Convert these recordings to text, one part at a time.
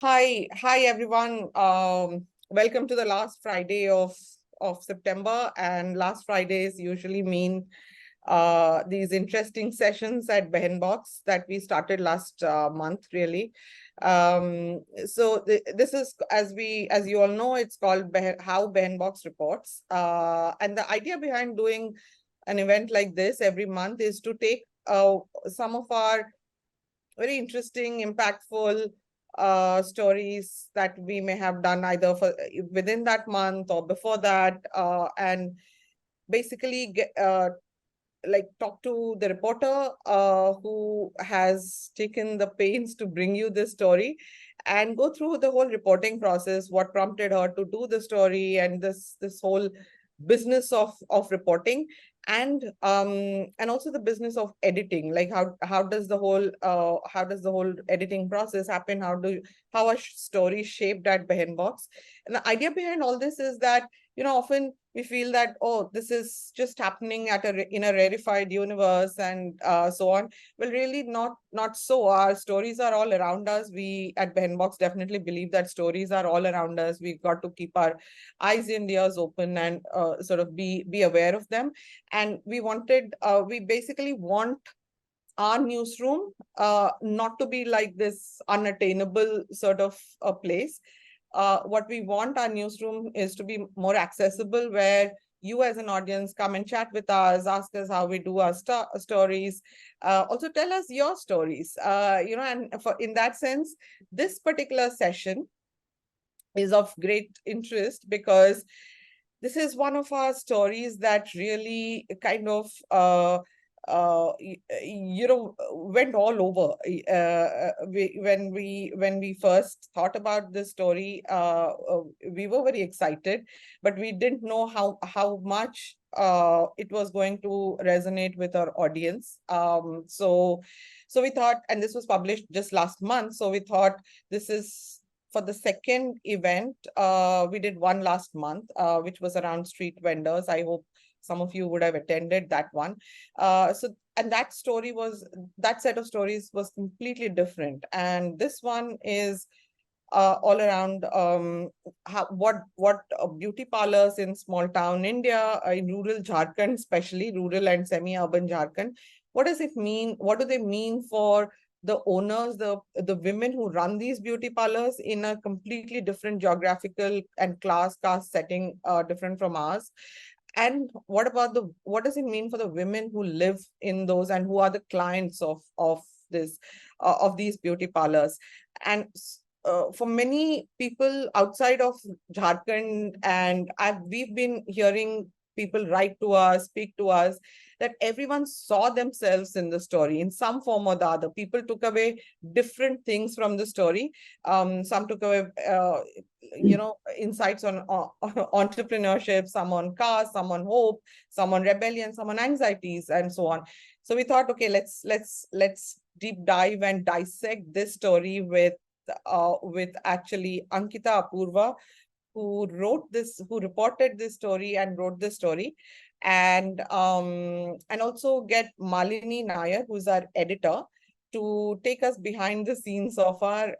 Hi everyone. Welcome to the last Friday of September, and last Fridays usually mean these interesting sessions at BehanBox that we started last month, really. So this is, as you all know, it's called How BehanBox Reports, and the idea behind doing an event like this every month is to take some of our very interesting, impactful stories that we may have done either for within that month or before that, and basically talk to the reporter who has taken the pains to bring you this story and go through the whole reporting process, what prompted her to do the story, and this whole business of reporting, and also the business of editing, like how does the whole editing process happen, how a story shaped at BehanBox. And the idea behind all this is that, often we feel that, oh, this is just happening in a rarefied universe, and so on. Well, really not so. Our stories are all around us. We at BehanBox definitely believe that stories are all around us. We've got to keep our eyes and ears open, and sort of be aware of them. And we basically want our newsroom not to be like this unattainable sort of a place. What we want our newsroom is to be more accessible, where you as an audience come and chat with us, ask us how we do our stories, also tell us your stories. And in that sense, this particular session is of great interest because this is one of our stories that really kind of went all over. When we first thought about this story, we were very excited, but we didn't know how much it was going to resonate with our audience. So we thought, and this was published just last month, so we thought this is for the second event. We did one last month, which was around street vendors. I hope some of you would have attended that one. And that set of stories was completely different. And this one is all around what beauty parlors in small town India, in rural Jharkhand, especially rural and semi-urban Jharkhand. What does it mean? What do they mean for the owners, the women who run these beauty parlors in a completely different geographical and caste setting, different from ours? And what does it mean for the women who live in those and who are the clients of these beauty parlors? And for many people outside of Jharkhand, and we've been hearing people write to us, speak to us, that everyone saw themselves in the story in some form or the other. People took away different things from the story. Some took away, insights on entrepreneurship, some on caste, some on hope, some on rebellion, some on anxieties, and so on. So we thought, okay, let's deep dive and dissect this story with actually Ankita Apurva, who reported this story and wrote this story, and also get Malini Nair, who's our editor, to take us behind the scenes of our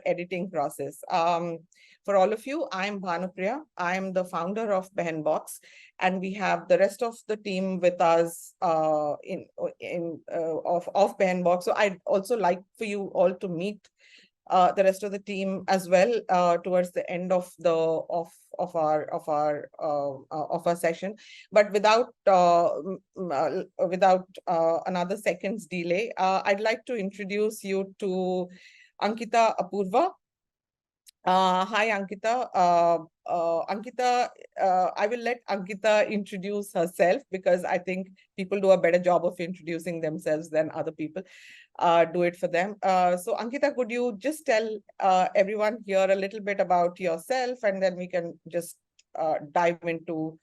editing process. For all of you, I'm Bhanupriya. I'm the founder of BehanBox, and we have the rest of the team with us in of BehanBox. So I'd also like for you all to meet the rest of the team as well towards the end of our session. But without another second's delay, I'd like to introduce you to Ankita Apurva. Hi, Ankita. I will let Ankita introduce herself, because I think people do a better job of introducing themselves than other people do it for them. So, Ankita, could you just tell everyone here a little bit about yourself, and then we can just dive into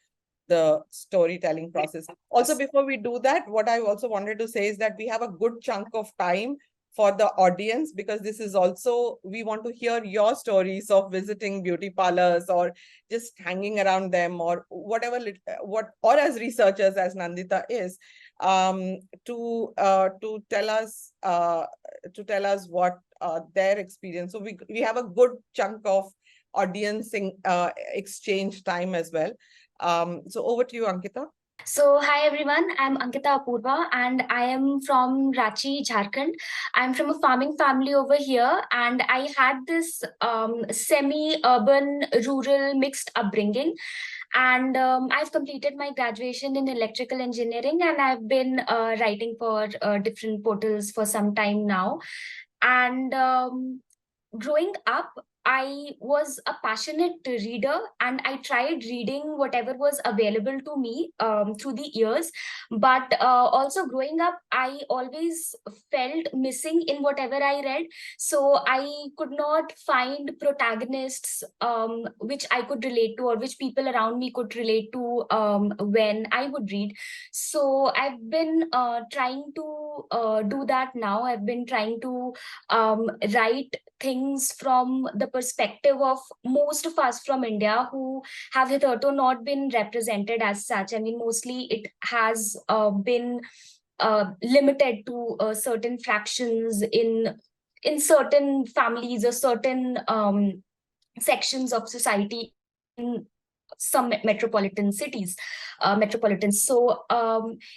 the storytelling process. Also, before we do that, what I also wanted to say is that we have a good chunk of time for the audience, because this is also, we want to hear your stories of visiting beauty parlors or just hanging around them, or whatever, or as researchers, as Nandita is, to tell us what their experience. So we have a good chunk of audience exchange time as well. So over to you, Ankita. So, hi everyone, I'm Ankita Apurva and I am from Ranchi, Jharkhand. I'm from a farming family over here, and I had this semi-urban, rural mixed upbringing. And I've completed my graduation in electrical engineering, and I've been writing for different portals for some time now. And growing up, I was a passionate reader, and I tried reading whatever was available to me through the years. But also growing up, I always felt missing in whatever I read. So I could not find protagonists which I could relate to, or which people around me could relate to when I would read. So I've been trying to do that now. I've been trying to write things from the perspective of most of us from India who have hitherto not been represented as such. I mean, mostly it has been limited to certain fractions in certain families or certain sections of society in some metropolitan cities, metropolitans. So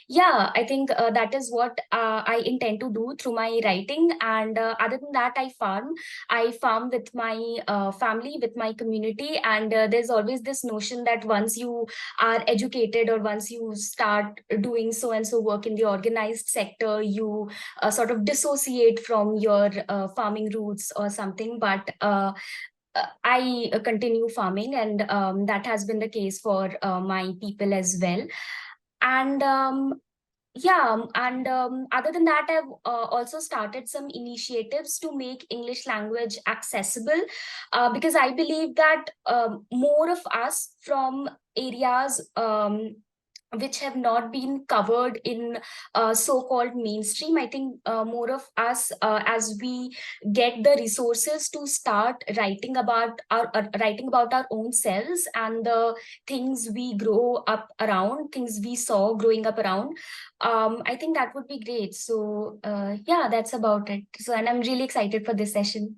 yeah, I think that is what I intend to do through my writing. And other than that, I farm with my family, with my community. And there's always this notion that once you are educated, or once you start doing so and so work in the organized sector, you sort of dissociate from your farming roots or something. But I continue farming, and that has been the case for my people as well. And yeah, and other than that, I've also started some initiatives to make English language accessible, because I believe that more of us from areas which have not been covered in so-called mainstream. I think more of us, as we get the resources to start writing about our own selves and the things we grow up around, things we saw growing up around. I think that would be great. So yeah, that's about it. So, and I'm really excited for this session.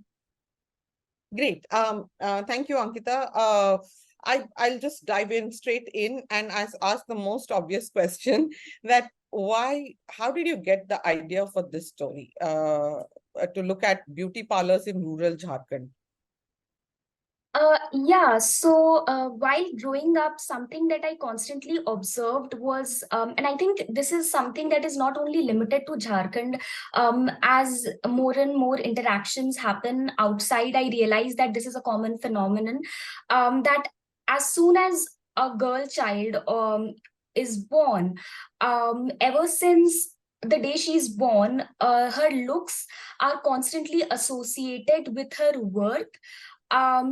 Great. Thank you, Ankita. I'll just dive in straight in and ask the most obvious question, that how did you get the idea for this story, to look at beauty parlors in rural Jharkhand? Yeah, so while growing up, something that I constantly observed was, and I think this is something that is not only limited to Jharkhand. As more and more interactions happen outside, I realize that this is a common phenomenon. That as soon as a girl child is born, ever since the day she's born, her looks are constantly associated with her worth.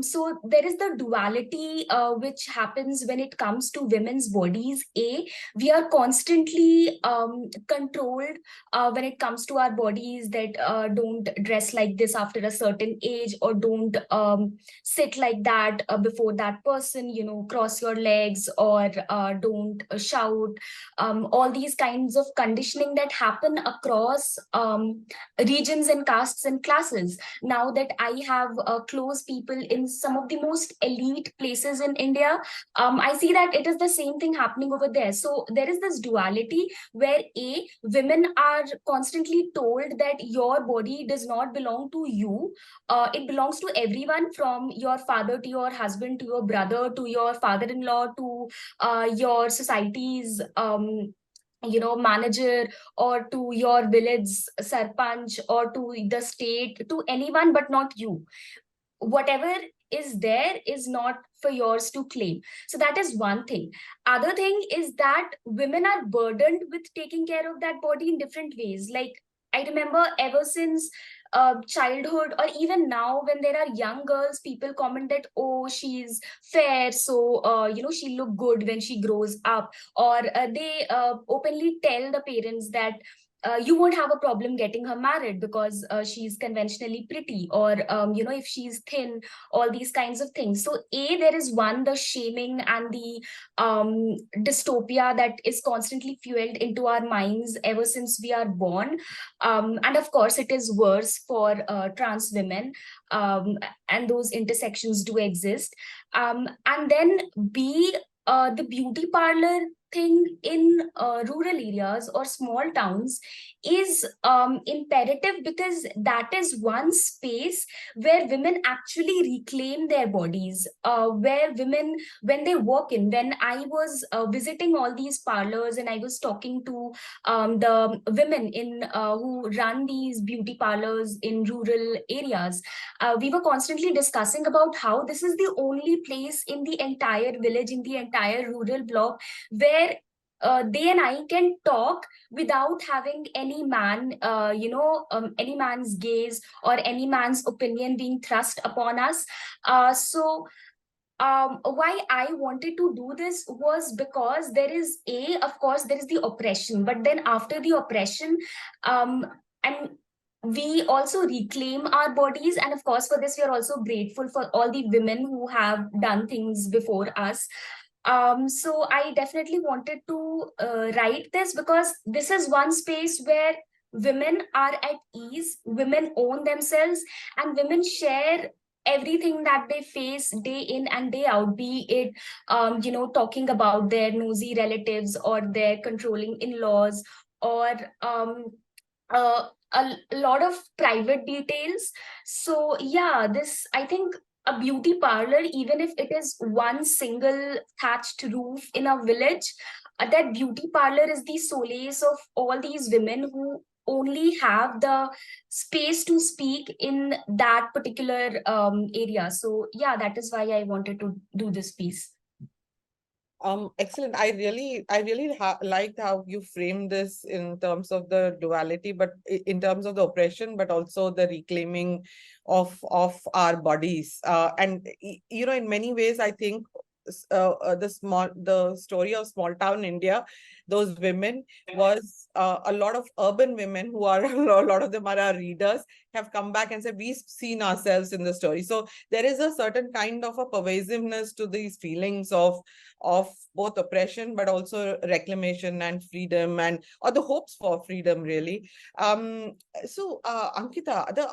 So there is the duality which happens when it comes to women's bodies. We are constantly controlled when it comes to our bodies, that don't dress like this after a certain age, or don't sit like that before that person, cross your legs, or don't shout. All these kinds of conditioning that happen across regions and castes and classes. Now that I have close people in some of the most elite places in India, I see that it is the same thing happening over there. So there is this duality where women are constantly told that your body does not belong to you. It belongs to everyone, from your father to your husband to your brother to your father-in-law to your society's manager, or to your village sarpanch, or to the state, to anyone but not you. Whatever is there is not for yours to claim. So that is one thing. Other thing is that women are burdened with taking care of that body in different ways. Like, I remember ever since childhood, or even now when there are young girls, people comment that, oh, she's fair, so she'll look good when she grows up. Or they openly tell the parents that you won't have a problem getting her married because she's conventionally pretty, or if she's thin, all these kinds of things. So there is one, the shaming and the dystopia that is constantly fueled into our minds ever since we are born. And of course it is worse for trans women, and those intersections do exist. And then the beauty parlor thing in rural areas or small towns is imperative, because that is one space where women actually reclaim their bodies, where women, when they walk in, when I was visiting all these parlors and I was talking to the women in who run these beauty parlors in rural areas, we were constantly discussing about how this is the only place in the entire village, in the entire rural block, where they and I can talk without having any man, any man's gaze or any man's opinion being thrust upon us. Why I wanted to do this was because there is of course, there is the oppression, but then after the oppression, and we also reclaim our bodies. And of course, for this, we are also grateful for all the women who have done things before us. So I definitely wanted to write this, because this is one space where women are at ease, women own themselves, and women share everything that they face day in and day out, be it talking about their nosy relatives or their controlling in-laws, or a lot of private details. So yeah, this, I think, a beauty parlor, even if it is one single thatched roof in a village, that beauty parlor is the solace of all these women who only have the space to speak in that particular area. So yeah, that is why I wanted to do this piece. Excellent. I really liked how you framed this in terms of the duality, but in terms of the oppression, but also the reclaiming of our bodies. And in many ways, I think the story of small town India, those women was a lot of urban women who are a lot of them are our readers, have come back and said we've seen ourselves in the story. So there is a certain kind of a pervasiveness to these feelings of both oppression but also reclamation and freedom, or the hopes for freedom, really. So Ankita,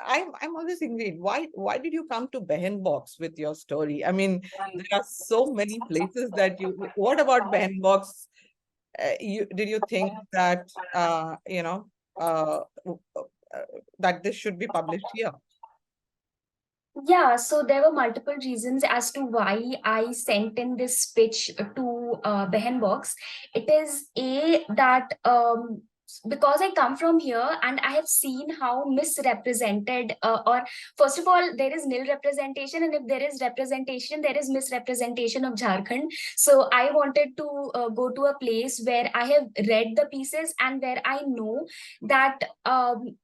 I'm always thinking, why did you come to BehanBox with your story? I mean, there are so many places that what about BehanBox? Did you think that that this should be published here? Yeah, so there were multiple reasons as to why I sent in this pitch to BehanBox. It is that because I come from here and I have seen how misrepresented, or first of all, there is nil representation, and if there is representation, there is misrepresentation of Jharkhand. So I wanted to go to a place where I have read the pieces and where I know that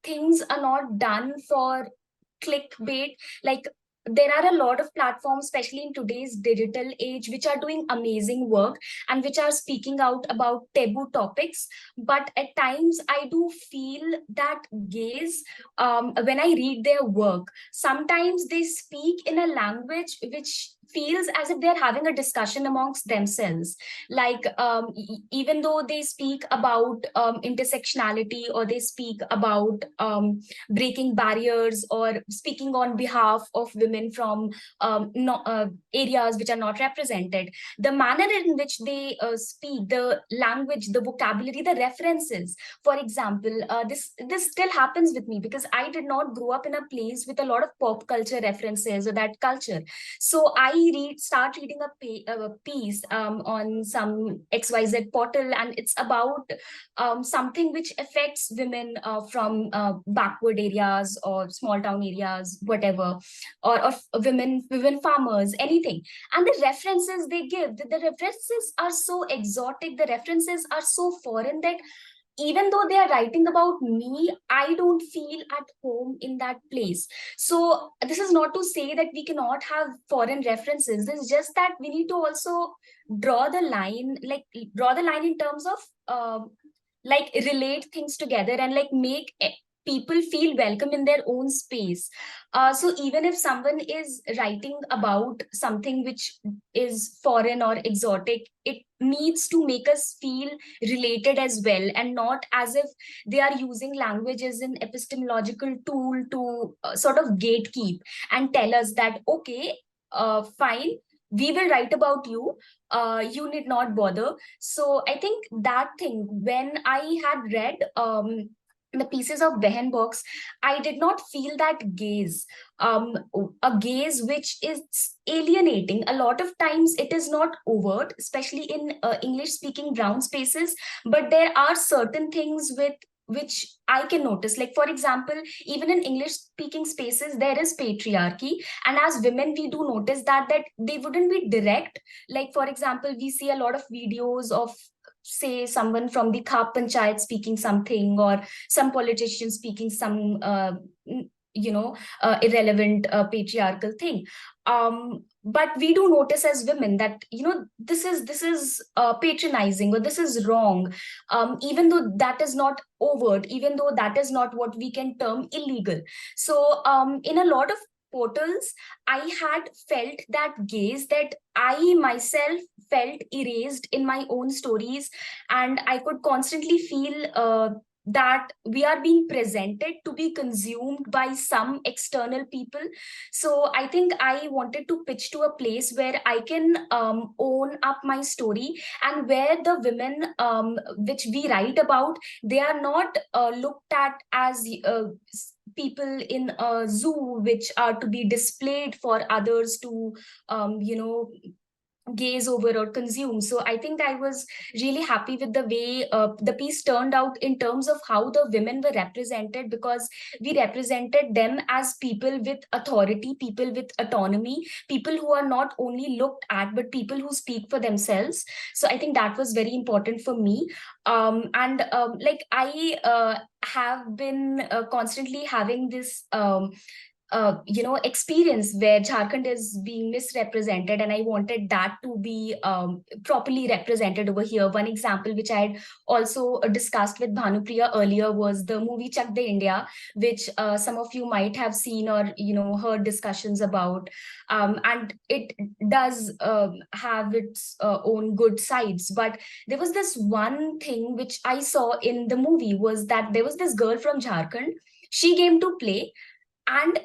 things are not done for clickbait. Like, there are a lot of platforms, especially in today's digital age, which are doing amazing work and which are speaking out about taboo topics. But at times, I do feel that gaze, when I read their work, sometimes they speak in a language which feels as if they're having a discussion amongst themselves. Like, even though they speak about intersectionality, or they speak about breaking barriers, or speaking on behalf of women from areas which are not represented, the manner in which they speak, the language, the vocabulary, the references. For example, this still happens with me because I did not grow up in a place with a lot of pop culture references or that culture. So I start reading a piece on some XYZ portal, and it's about something which affects women from backward areas or small town areas, whatever, or women farmers, anything. And the references they give, the references are so exotic, the references are so foreign, that even though they are writing about me, I don't feel at home in that place. So this is not to say that we cannot have foreign references. It's just that we need to also draw the line in terms of like relate things together and like make people feel welcome in their own space. So even if someone is writing about something which is foreign or exotic, it needs to make us feel related as well, and not as if they are using language as an epistemological tool to sort of gatekeep and tell us that, okay, fine, we will write about you, you need not bother. So I think that thing, when I had read the pieces of BehanBox, I did not feel that gaze, um, a gaze which is alienating. A lot of times it is not overt, especially in English-speaking brown spaces, but there are certain things with which I can notice. Like, for example, even in English-speaking spaces, there is patriarchy, and as women, we do notice that they wouldn't be direct. Like, for example, we see a lot of videos of, say, someone from the Khap Panchayat speaking something, or some politician speaking some irrelevant patriarchal thing. But we do notice as women that, this is patronizing, or this is wrong, even though that is not overt, even though that is not what we can term illegal. So in a lot of portals, I had felt that gaze, that I myself felt erased in my own stories, and I could constantly feel that we are being presented to be consumed by some external people. So I think I wanted to pitch to a place where I can own up my story, and where the women which we write about, they are not looked at as people in a zoo which are to be displayed for others to gaze over or consume. So I think I was really happy with the way the piece turned out in terms of how the women were represented, because we represented them as people with authority, people with autonomy, people who are not only looked at, but people who speak for themselves. So I think that was very important for me. And like I have been constantly having this experience where Jharkhand is being misrepresented, and I wanted that to be properly represented over here. One example which I had also discussed with Bhanupriya earlier was the movie Chak De India, which some of you might have seen or heard discussions about, and it does have its own good sides. But there was this one thing which I saw in the movie, was that there was this girl from Jharkhand. She came to play, and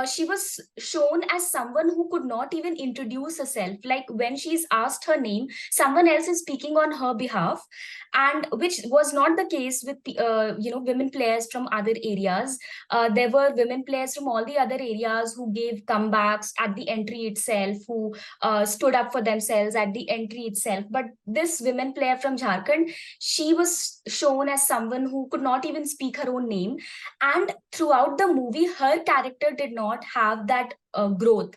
she was shown as someone who could not even introduce herself. Like, when she's asked her name, someone else is speaking on her behalf, and which was not the case with women players from other areas. There were women players from all the other areas who gave comebacks at the entry itself, who stood up for themselves at the entry itself. But this women player from Jharkhand, she was shown as someone who could not even speak her own name, and throughout the movie, her character did not have that growth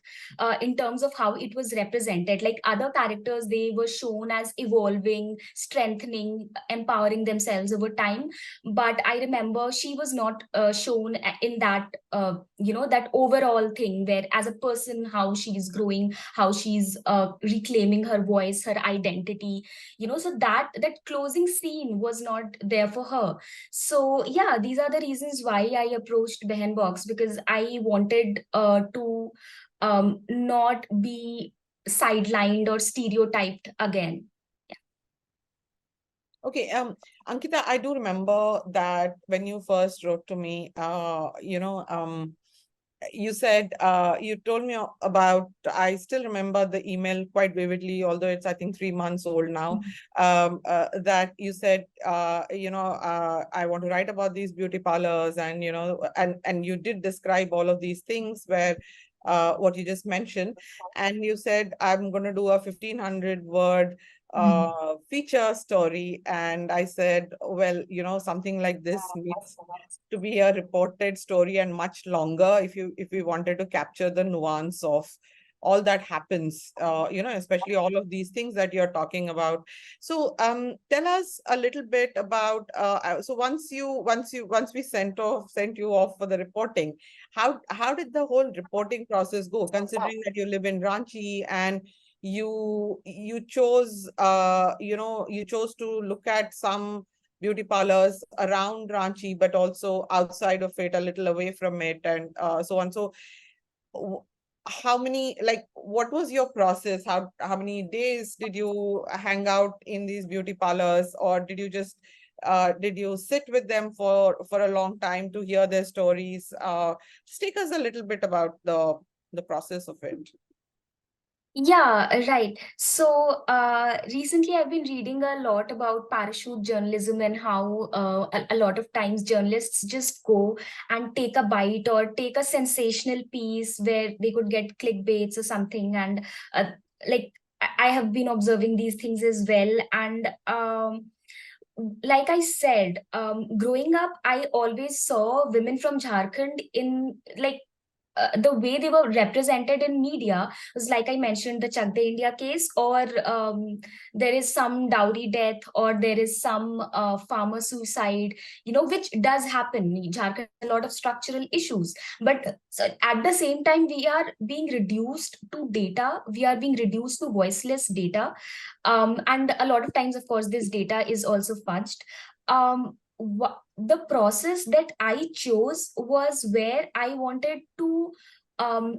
in terms of how it was represented. Like, other characters, they were shown as evolving, strengthening, empowering themselves over time. But I remember she was not shown in that that overall thing, where as a person, how she's growing, how she's reclaiming her voice, her identity. So that closing scene was not there for her. So yeah, these are the reasons why I approached BehanBox, because I wanted to not be sidelined or stereotyped again. Okay, Ankita, I do remember that when you first wrote to me, you said, you told me about, I still remember the email quite vividly, although it's, I think, 3 months old now, that you said, I want to write about these beauty parlors, and, and you did describe all of these things where, what you just mentioned, and you said, I'm going to do a 1,500-word feature story. And I said, well, something like this needs to be a reported story, and much longer, if we wanted to capture the nuance of all that happens, especially all of these things that you're talking about. So tell us a little bit about, so once we sent you off for the reporting, how did the whole reporting process go, considering that you live in Ranchi, and you chose to look at some beauty parlors around Ranchi, but also outside of it, a little away from it, and so on. So how many, like, what was your process? How many days did you hang out in these beauty parlors, or did you just did you sit with them for a long time to hear their stories? Just take us a little bit about the process of it. Yeah, right. So recently I've been reading a lot about parachute journalism and how a lot of times journalists just go and take a bite or take a sensational piece where they could get clickbaits or something. And like I have been observing these things as well. And like I said, growing up, I always saw women from Jharkhand in like the way they were represented in media was, like I mentioned, the Chak De India case, or there is some dowry death, or there is some farmer suicide, which does happen. Jharkhand has a lot of structural issues, but so at the same time, we are being reduced to data. We are being reduced to voiceless data, and a lot of times, of course, this data is also fudged. The process that I chose was where I wanted to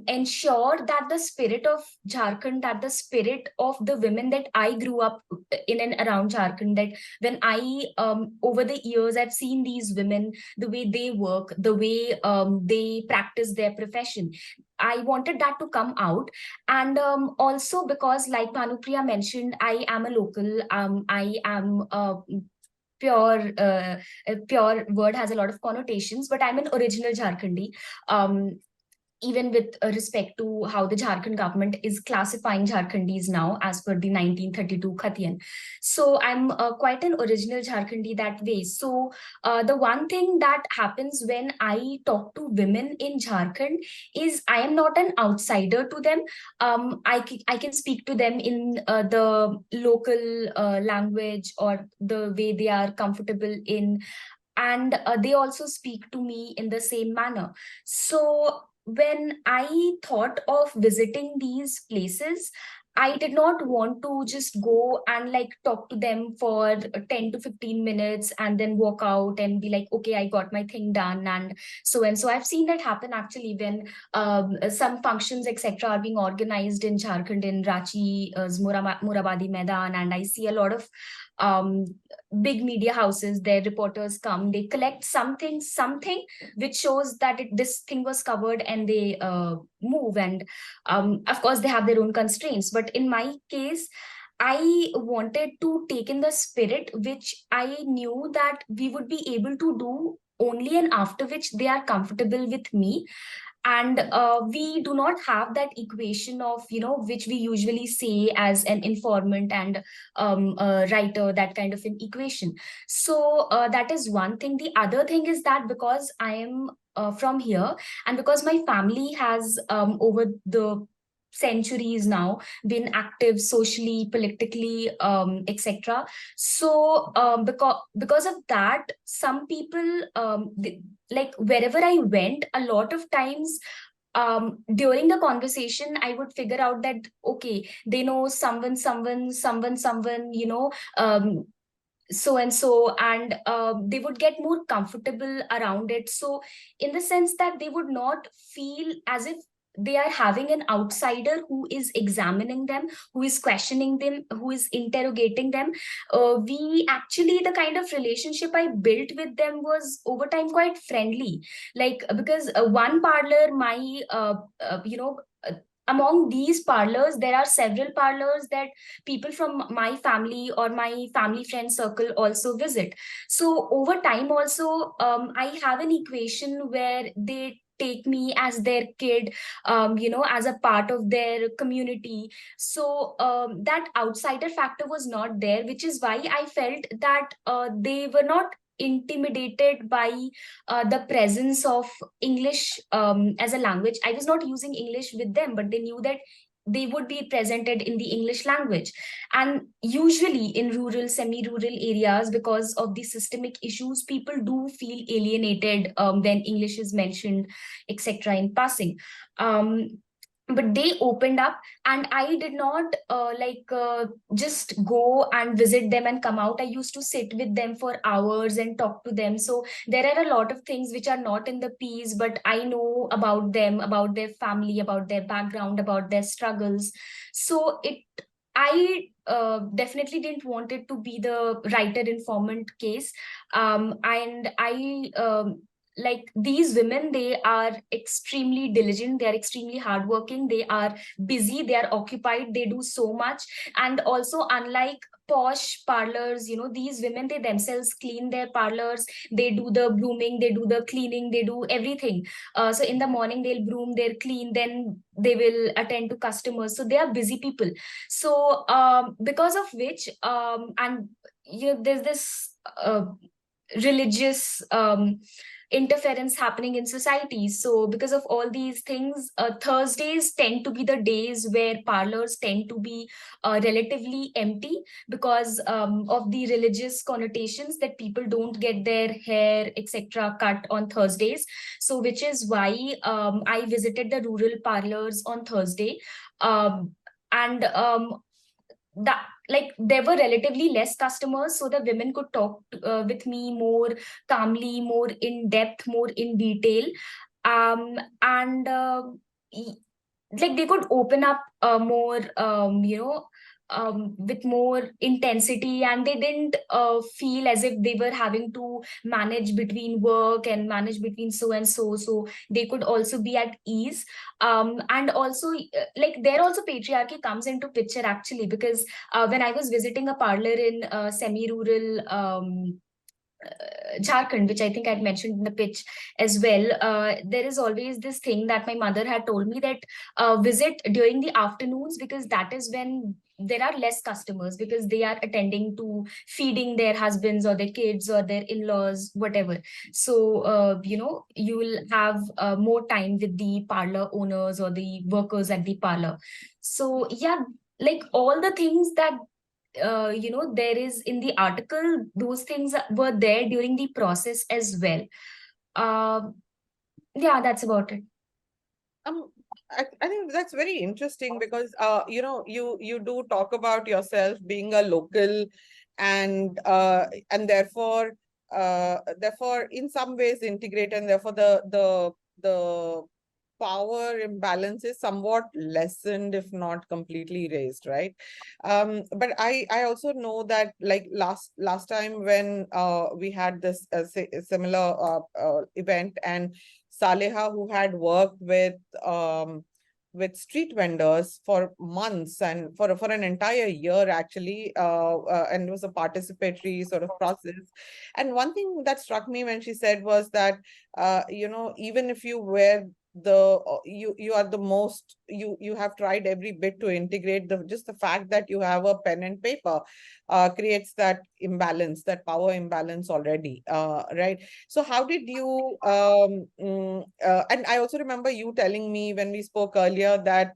ensure that the spirit of Jharkhand, that the spirit of the women that I grew up in and around Jharkhand, that when over the years, I've seen these women, the way they work, the way they practice their profession. I wanted that to come out. And also because, like Bhanupriya mentioned, I am a local. I am pure pure word has a lot of connotations, but I'm an original Jharkhandi. Even with respect to how the Jharkhand government is classifying Jharkhandis now as per the 1932 Khatiyan. So I'm quite an original Jharkhandi that way. So the one thing that happens when I talk to women in Jharkhand is I am not an outsider to them. I can speak to them in the local language or the way they are comfortable in, and they also speak to me in the same manner. So when I thought of visiting these places, I did not want to just go and like talk to them for 10 to 15 minutes and then walk out and be like, okay, I got my thing done. And so I've seen that happen actually when some functions, etc., are being organized in Jharkhand, in Ranchi's Murabadi Maidan. And I see a lot of um, big media houses, their reporters come, they collect something which shows that this thing was covered, and they move. And of course they have their own constraints, but in my case I wanted to take in the spirit which I knew that we would be able to do only and after which they are comfortable with me. And we do not have that equation of, which we usually say as an informant and a writer, that kind of an equation. So that is one thing. The other thing is that because I am from here, and because my family has over the centuries now been active socially, politically, etc. So because of that, some people, like wherever I went, a lot of times during the conversation I would figure out that okay, they know someone, so and so, and they would get more comfortable around it. So in the sense that they would not feel as if they are having an outsider who is examining them, who is questioning them, who is interrogating them. We actually, the kind of relationship I built with them was over time quite friendly. Like because one parlor, my among these parlors, there are several parlors that people from my family or my family friend circle also visit. So over time also, I have an equation where they take me as their kid, as a part of their community. So that outsider factor was not there, which is why I felt that they were not intimidated by the presence of English as a language. I was not using English with them, but they knew that they would be presented in the English language. And usually in rural, semi-rural areas, because of the systemic issues, people do feel alienated when English is mentioned, etc., in passing. but they opened up, and I did not just go and visit them and come out. I used to sit with them for hours and talk to them. So there are a lot of things which are not in the piece, but I know about them, about their family, about their background, about their struggles. So I definitely didn't want it to be the writer informant case. And I like these women, they are extremely diligent, they are extremely hardworking, they are busy, they are occupied, they do so much. And also, unlike posh parlors, these women, they themselves clean their parlors, they do the brooming, they do the cleaning, they do everything. So in the morning they'll broom, they'll clean, then they will attend to customers. So they are busy people. So because of which and there's this religious interference happening in society. So because of all these things, Thursdays tend to be the days where parlors tend to be relatively empty, because of the religious connotations that people don't get their hair etc cut on Thursdays. So which is why I visited the rural parlors on Thursday. And that, like, there were relatively less customers, so the women could talk with me more calmly, more in depth, more in detail. And like they could open up more, with more intensity, and they didn't feel as if they were having to manage between work and manage between so and so. So they could also be at ease. And also, like, there also patriarchy comes into picture actually, because when I was visiting a parlor in semi-rural Jharkhand, which I think I'd mentioned in the pitch as well, there is always this thing that my mother had told me, that visit during the afternoons, because that is when there are less customers, because they are attending to feeding their husbands or their kids or their in-laws, whatever. So, you will have more time with the parlor owners or the workers at the parlor. So, yeah, like all the things that there is in the article, those things were there during the process as well. Yeah, that's about it. Um, I think that's very interesting because you do talk about yourself being a local, and therefore in some ways integrate, and therefore the power imbalance is somewhat lessened, if not completely raised, right? But I also know that, like, last time when we had this similar event, and Saleha, who had worked with street vendors for months and for an entire year actually, and it was a participatory sort of process. And one thing that struck me when she said was that even if you wear you are the most, you have tried every bit to integrate, just the fact that you have a pen and paper creates that imbalance, that power imbalance already, right? So how did you and I also remember you telling me when we spoke earlier that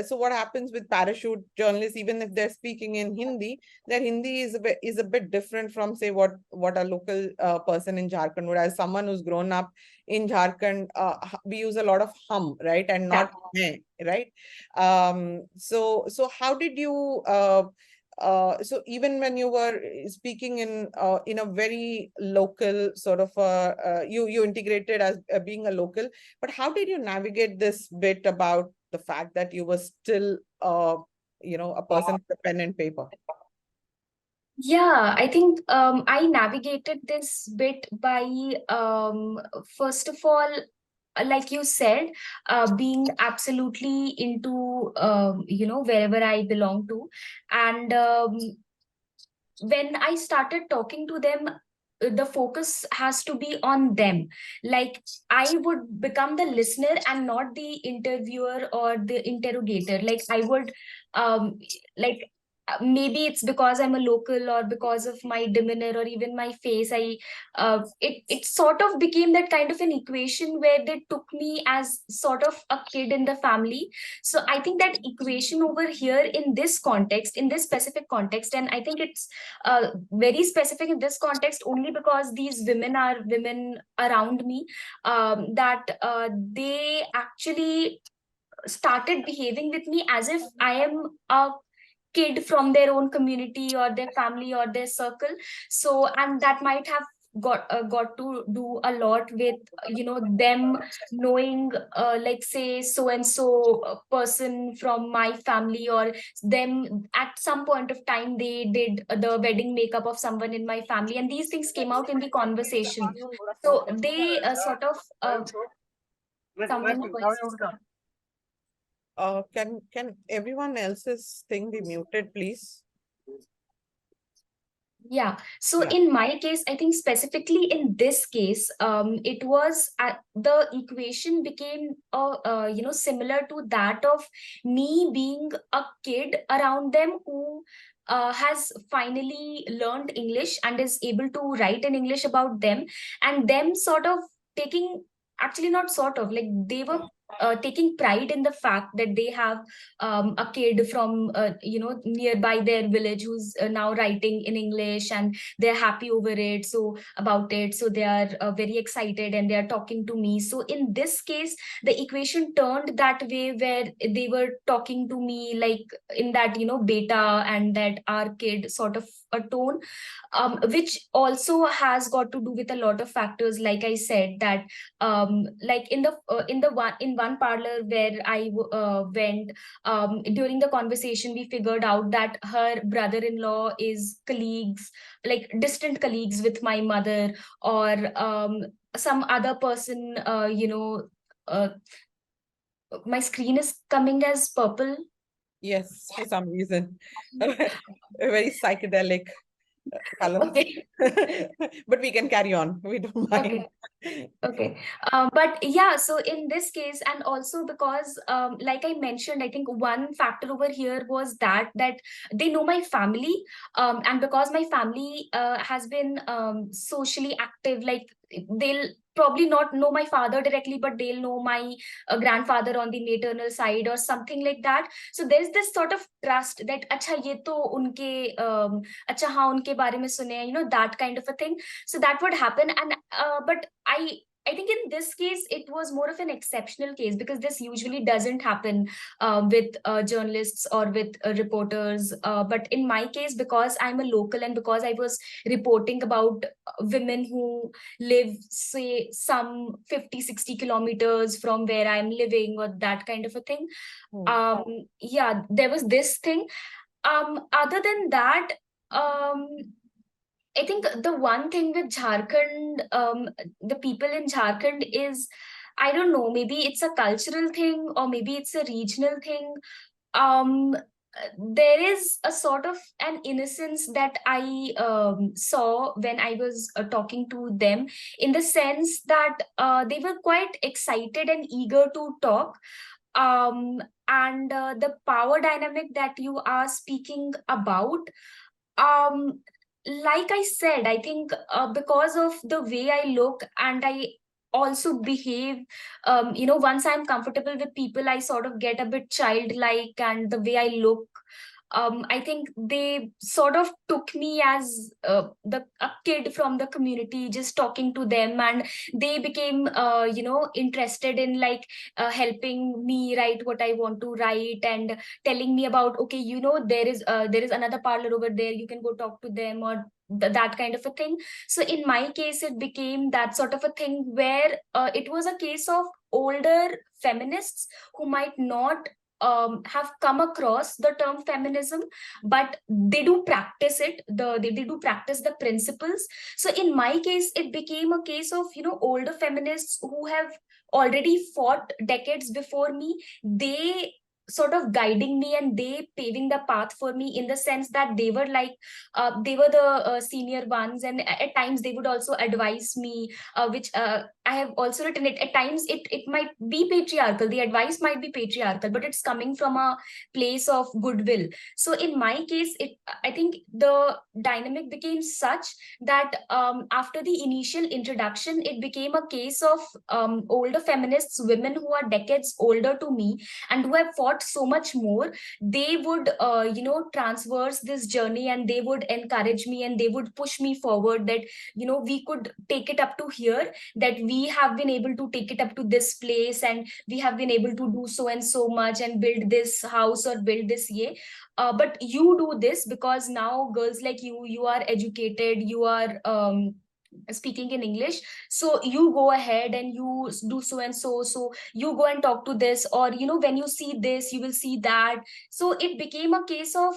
so what happens with parachute journalists, even if they're speaking in Hindi, their Hindi is a bit different from, say, what a local person in Jharkhand would. As someone who's grown up in Jharkhand, we use a lot of hum, right, and not meh, right? So how did you so even when you were speaking in a very local sort of you integrated as being a local, but how did you navigate this bit about the fact that you were still a person with a pen and paper? Yeah, I think I navigated this bit by, first of all, like you said, being absolutely into, wherever I belong to. And when I started talking to them, the focus has to be on them. Like, I would become the listener and not the interviewer or the interrogator. Like, I would, like, maybe it's because I'm a local, or because of my demeanor or even my face, it sort of became that kind of an equation where they took me as sort of a kid in the family. So I think that equation over here in this context, in this specific context, and I think it's very specific in this context only because these women are women around me, that they actually started behaving with me as if I am a kid from their own community or their family or their circle. So, and that might have got to do a lot with them knowing, like say so and so person from my family, or them at some point of time they did the wedding makeup of someone in my family, and these things came out in the conversation. So they sort of someone Can everyone else's thing be muted, please? Yeah. So Yeah. in my case, I think specifically in this case, it was the equation became similar to that of me being a kid around them who has finally learned English and is able to write in English about them, and them sort of taking, actually not sort of, like they were taking pride in the fact that they have a kid from nearby their village who's now writing in English, and they're happy over it, so about it, so they are very excited and they are talking to me. So in this case the equation turned that way, where they were talking to me like in that beta and that our kid sort of a tone, which also has got to do with a lot of factors. Like I said, that like in one parlor where I went, during the conversation we figured out that her brother-in-law is colleagues, like distant colleagues with my mother, or some other person, my screen is coming as purple. Yes, for some reason. A very psychedelic color. Okay. But we can carry on. We don't mind. Okay. But yeah, so in this case, and also because, like I mentioned, I think one factor over here was that they know my family, and because my family has been socially active, like they'll probably not know my father directly, but they'll know my grandfather on the maternal side or something like that. So there's this sort of trust that अच्छा ये तो उनके अच्छा हाँ उनके बारे में सुने हैं, that kind of a thing. So that would happen, and but I think in this case it was more of an exceptional case, because this usually doesn't happen with journalists or with reporters. But in my case, because I'm a local and because I was reporting about women who live, say, some 50-60 kilometers from where I'm living, or that kind of a thing. Yeah, there was this thing. Other than that, I think the one thing with Jharkhand, the people in Jharkhand is, I don't know, maybe it's a cultural thing or maybe it's a regional thing. Um, there is a sort of an innocence that I saw when I was talking to them, in the sense that they were quite excited and eager to talk. And the power dynamic that you are speaking about, um, like I said, I think because of the way I look and I also behave, once I'm comfortable with people, I sort of get a bit childlike, and the way I look, I think they sort of took me as a kid from the community, just talking to them, and they became, interested in like helping me write what I want to write, and telling me about, okay, there is another parlor over there, you can go talk to them, or that kind of a thing. So in my case, it became that sort of a thing where it was a case of older feminists who might not have come across the term feminism, but they do practice it. They do practice the principles. So in my case, it became a case of older feminists who have already fought decades before me. They sort of guiding me and they paving the path for me, in the sense that they were like they were the senior ones, and at times they would also advise me, which I have also written it. At times it might be patriarchal, the advice might be patriarchal, but it's coming from a place of goodwill. So in my case, I think the dynamic became such that after the initial introduction, it became a case of older feminists, women who are decades older to me and who have fought thought so much more, they would transverse this journey, and they would encourage me, and they would push me forward, that we could take it up to here, that we have been able to take it up to this place, and we have been able to do so and so much, and build this house or build this but you do this, because now girls like you are educated, you are speaking in English, so you go ahead and you do so and so, so you go and talk to this, or when you see this you will see that. So it became a case of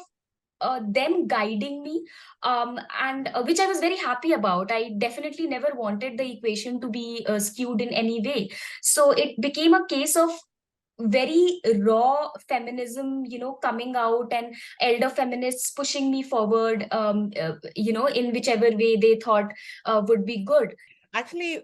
them guiding me, and which I was very happy about. I definitely never wanted the equation to be skewed in any way. So it became a case of very raw feminism, coming out, and elder feminists pushing me forward, in whichever way they thought would be good. Actually,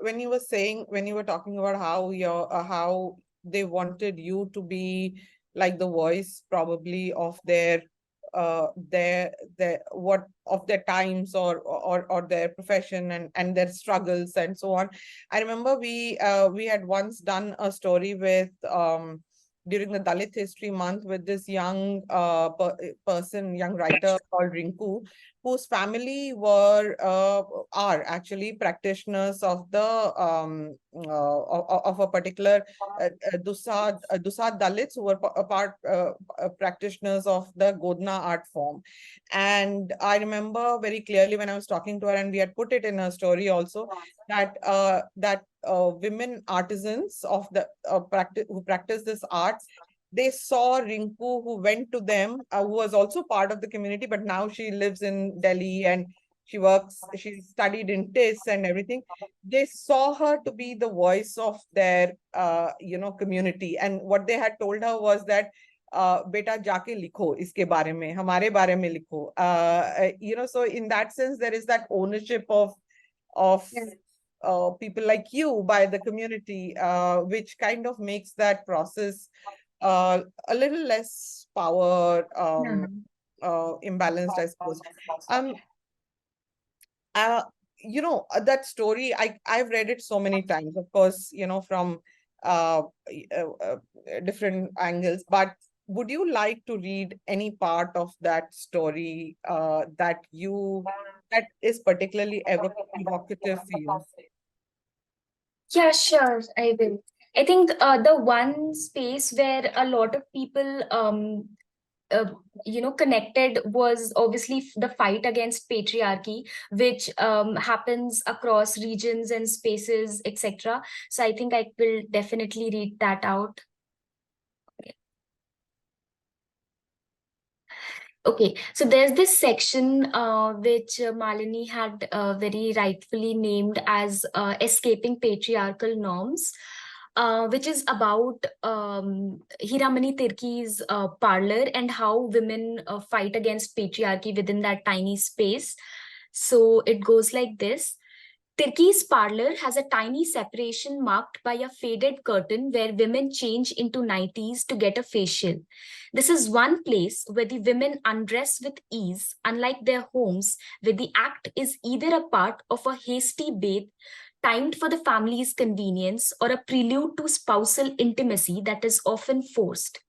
when you were saying, when you were talking about how they wanted you to be like the voice probably of their what of their times, or their profession, and their struggles and so on. I remember we had once done a story with during the Dalit History Month with this young young writer called Rinku, whose family are actually practitioners of the of a particular Dusad Dalits, who were practitioners of the Godna art form. And I remember very clearly when I was talking to her, and we had put it in her story also, that women artisans of the who practice this arts, they saw Rinku, who went to them, who was also part of the community, but now she lives in Delhi and she studied in TIS and everything. They saw her to be the voice of their, community. And what they had told her was that, beta जाके लिखो इसके बारे में, हमारे बारे में लिखो. So in that sense, there is that ownership of people like you by the community, which kind of makes that process a little less power imbalanced, I suppose. Um, that story, I've read it so many times, of course, from different angles. But would you like to read any part of that story that is particularly evocative for you? Yeah, sure, I will. I think the one space where a lot of people connected was obviously the fight against patriarchy, which happens across regions and spaces, etc. So I think I will definitely read that out. Okay, so there's this section which Malini had very rightfully named as escaping patriarchal norms, which is about Hiramani Tirki's parlor, and how women fight against patriarchy within that tiny space. So it goes like this. Tirki's parlor has a tiny separation marked by a faded curtain where women change into nighties to get a facial. This is one place where the women undress with ease, unlike their homes, where the act is either a part of a hasty bathe timed for the family's convenience, or a prelude to spousal intimacy that is often forced.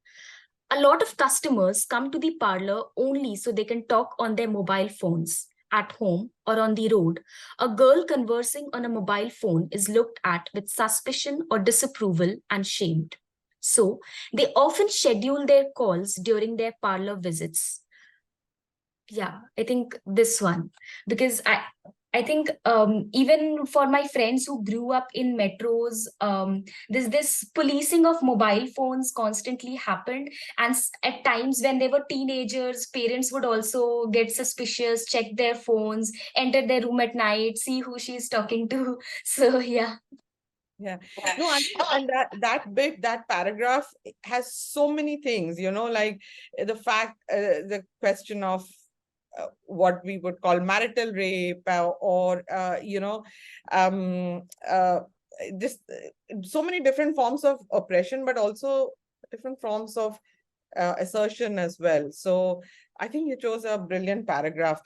A lot of customers come to the parlor only so they can talk on their mobile phones. At home or on the road, a girl conversing on a mobile phone is looked at with suspicion or disapproval and shamed. So, they often schedule their calls during their parlor visits. Yeah, I think this one, because I think even for my friends who grew up in metros, this policing of mobile phones constantly happened. And at times when they were teenagers, parents would also get suspicious, check their phones, enter their room at night, see who she's talking to. So yeah. Yeah. No, and that paragraph has so many things, like the question of what we would call marital rape, or just so many different forms of oppression, but also different forms of assertion as well. So I think you chose a brilliant paragraph.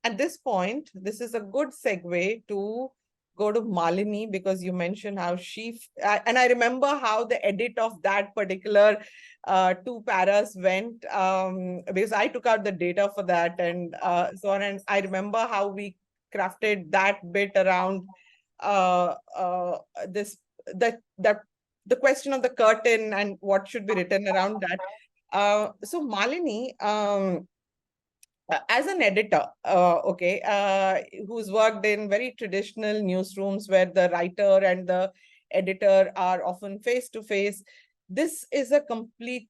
At this point, this is a good segue to go to Malini, because you mentioned how and I remember how the edit of that particular 2 paras went, because I took out the data for that and so on. And I remember how we crafted that bit around this, the question of the curtain and what should be written around that. So Malini, as an editor, who's worked in very traditional newsrooms where the writer and the editor are often face to face, this is a completely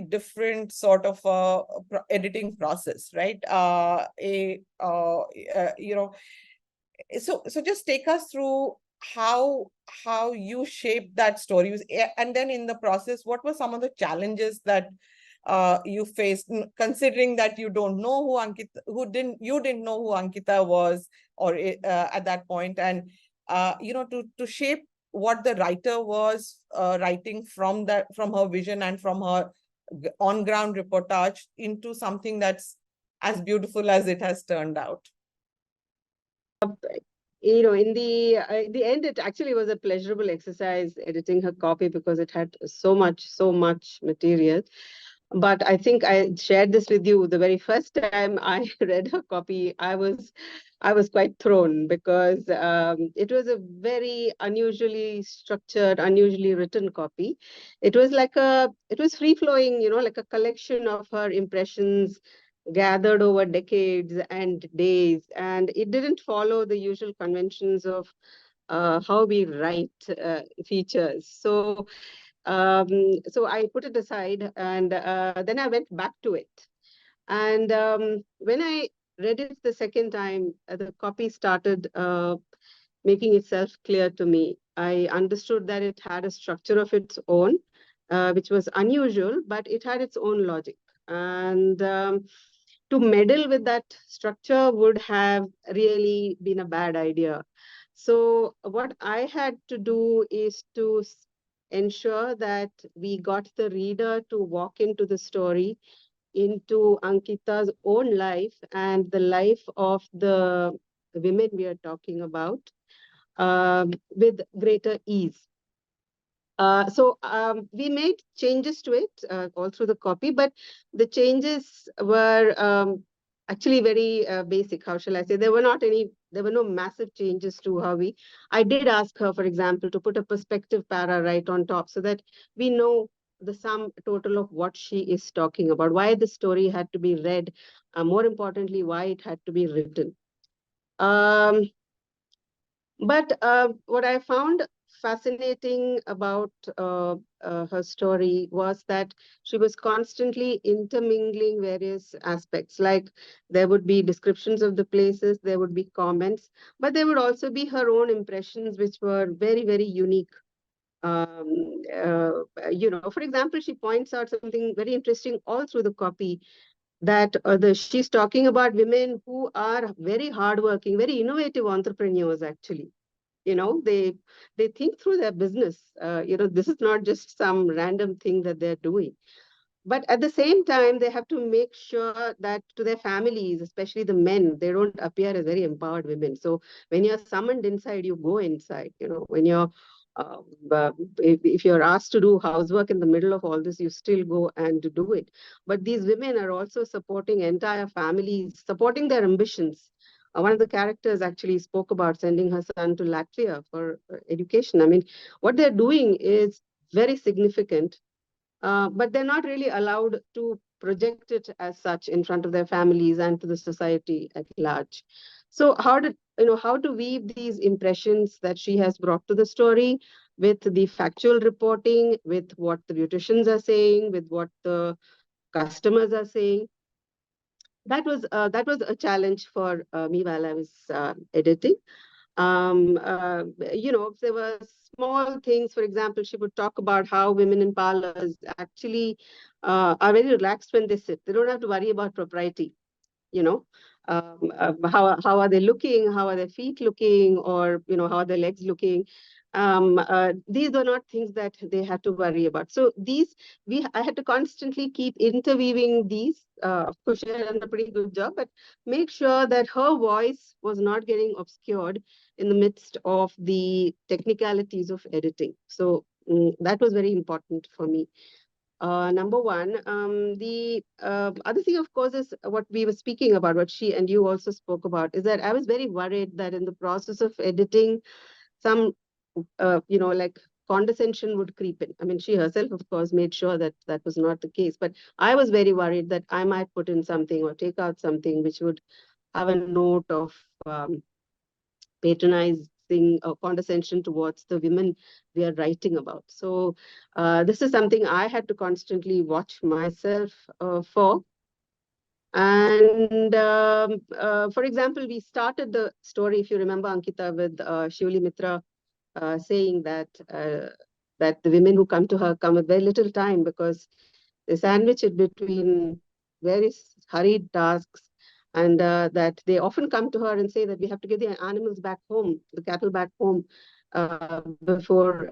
different sort of editing process, right? So just take us through how you shaped that story, and then in the process, what were some of the challenges that you faced, considering that you don't know who Ankita, you didn't know who Ankita was, or at that point, and to shape what the writer was writing from her vision and from her on-ground reportage into something that's as beautiful as it has turned out. In the end, it actually was a pleasurable exercise editing her copy, because it had so much material. But I think I shared this with you the very first time I read her copy. I was quite thrown, because it was a very unusually structured, unusually written copy. It was free flowing, like a collection of her impressions gathered over decades and days, and it didn't follow the usual conventions of how we write features. So I put it aside, and then I went back to it. And when I read it the second time, the copy started making itself clear to me. I understood that it had a structure of its own, which was unusual, but it had its own logic. And to meddle with that structure would have really been a bad idea. So what I had to do is to ensure that we got the reader to walk into the story, into Ankita's own life and the life of the women we are talking about, with greater ease. So we made changes to it all through the copy, but the changes were actually very basic. How shall I say? There were no massive changes to how I did ask her, for example, to put a perspective para right on top, so that we know the sum total of what she is talking about, why the story had to be read, more importantly, why it had to be written. But what I found fascinating about her story was that she was constantly intermingling various aspects. Like, there would be descriptions of the places, there would be comments, but there would also be her own impressions, which were very, very unique. For example, she points out something very interesting all through the copy, that she's talking about women who are very hardworking, very innovative entrepreneurs, actually. They think through their business. This is not just some random thing that they're doing. But at the same time, they have to make sure that to their families, especially the men, they don't appear as very empowered women. So when you're summoned inside, you go inside. When you're if you're asked to do housework in the middle of all this, you still go and do it. But these women are also supporting entire families, supporting their ambitions. One of the characters actually spoke about sending her son to Latvia for education. I mean, what they're doing is very significant, but they're not really allowed to project it as such in front of their families and to the society at large. So how to weave these impressions that she has brought to the story with the factual reporting, with what the beauticians are saying, with what the customers are saying. That was a challenge for me while I was editing. There were small things. For example, she would talk about how women in parlors actually are very relaxed when they sit. They don't have to worry about propriety. How are they looking? How are their feet looking? Or how are their legs looking? These were not things that they had to worry about. So I had to constantly keep interweaving these. Of course, she had done a pretty good job, but make sure that her voice was not getting obscured in the midst of the technicalities of editing. So that was very important for me. Number one. The other thing, of course, is what we were speaking about, what she and you also spoke about, is that I was very worried that in the process of editing, some like condescension would creep in. I mean, she herself, of course, made sure that that was not the case. But I was very worried that I might put in something or take out something which would have a note of patronizing or condescension towards the women we are writing about. So this is something I had to constantly watch myself for. And for example, we started the story, if you remember, Ankita, with Shivali Mitra saying that that the women who come to her come with very little time because they sandwich it between various hurried tasks, and that they often come to her and say that we have to get the animals back home, the cattle back home, before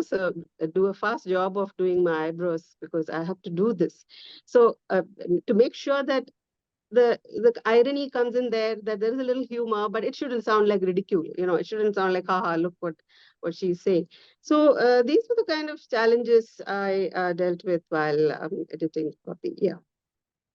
so do a fast job of doing my eyebrows because I have to do this. So to make sure that the irony comes in there, that there is a little humor, but it shouldn't sound like ridicule. It shouldn't sound like, haha, look what she's saying. So these were the kind of challenges I dealt with while editing copy. Yeah.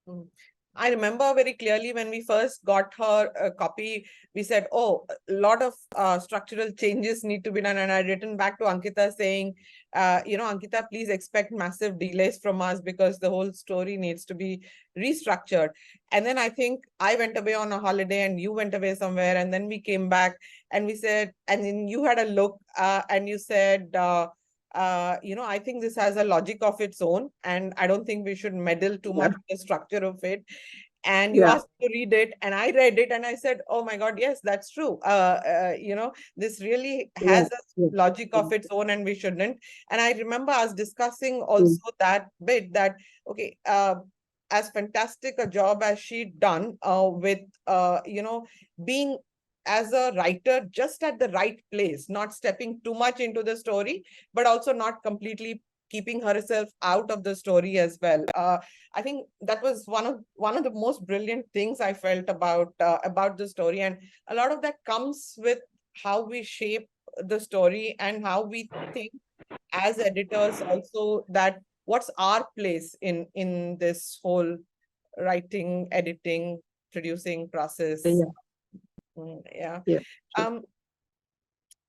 Mm. I remember very clearly when we first got her copy, we said, oh, a lot of structural changes need to be done. And I written back to Ankita saying, Ankita, please expect massive delays from us because the whole story needs to be restructured. And then I think I went away on a holiday and you went away somewhere. And then we came back and we said, and then you had a look and you said, I think this has a logic of its own, and I don't think we should meddle too much with the structure of it. And you asked me to read it, and I read it, and I said, "Oh my God, yes, that's true. This really has a logic of its own, and we shouldn't." And I remember us discussing also that bit that okay, as fantastic a job as she'd done with being as a writer just at the right place, not stepping too much into the story, but also not completely keeping herself out of the story as well. I think that was one of the most brilliant things I felt about the story, and a lot of that comes with how we shape the story and how we think as editors also, that what's our place in this whole writing, editing, producing process. Yeah.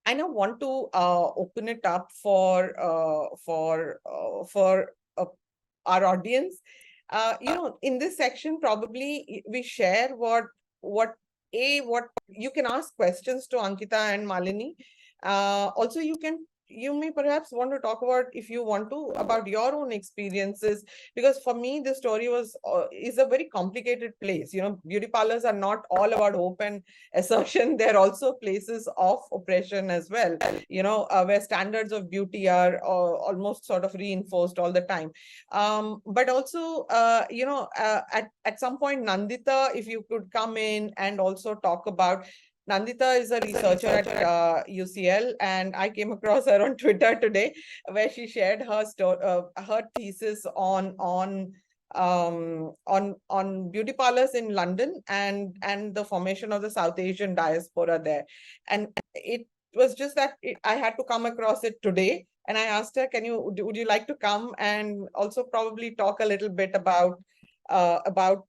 I now want to open it up for our audience. In this section, probably we share what you can ask questions to Ankita and Malini. Also, you may perhaps want to talk about, if you want to, about your own experiences, because for me the story is a very complicated place. Beauty parlors are not all about hope and assertion. They're also places of oppression as well, where standards of beauty are almost sort of reinforced all the time. But also at some point, Nandita, if you could come in and also talk about. Nandita is a researcher at UCL, and I came across her on Twitter today, where she shared her thesis on beauty parlors in London and the formation of the South Asian diaspora there. And it was just that I had to come across it today, and I asked her, would you like to come and also probably talk a little bit about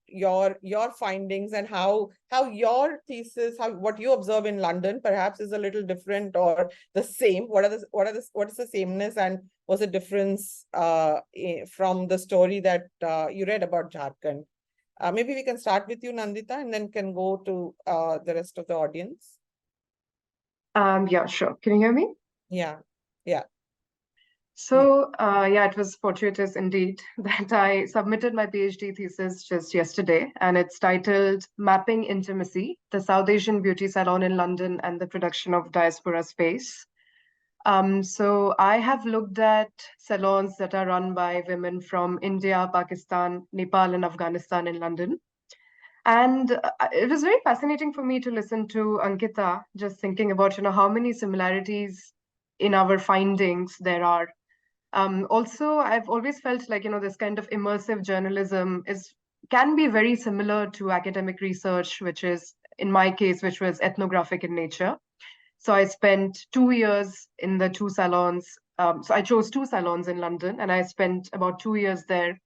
your findings and how your thesis, what you observe in London perhaps is a little different or the same. What is the sameness and what's the difference from the story that you read about Jharkhand? Maybe we can start with you, Nandita, and then can go to the rest of the audience. Yeah, sure. Can you hear me? Yeah. So, it was fortuitous indeed that I submitted my PhD thesis just yesterday, and it's titled Mapping Intimacy, the South Asian Beauty Salon in London and the Production of Diaspora Space. So I have looked at salons that are run by women from India, Pakistan, Nepal, and Afghanistan in London. And it was very fascinating for me to listen to Ankita, just thinking about, how many similarities in our findings there are. Also, I've always felt like, this kind of immersive journalism can be very similar to academic research, which is, in my case, which was ethnographic in nature. So I spent 2 years in the 2 salons. So I chose 2 salons in London, and I spent about 2 years there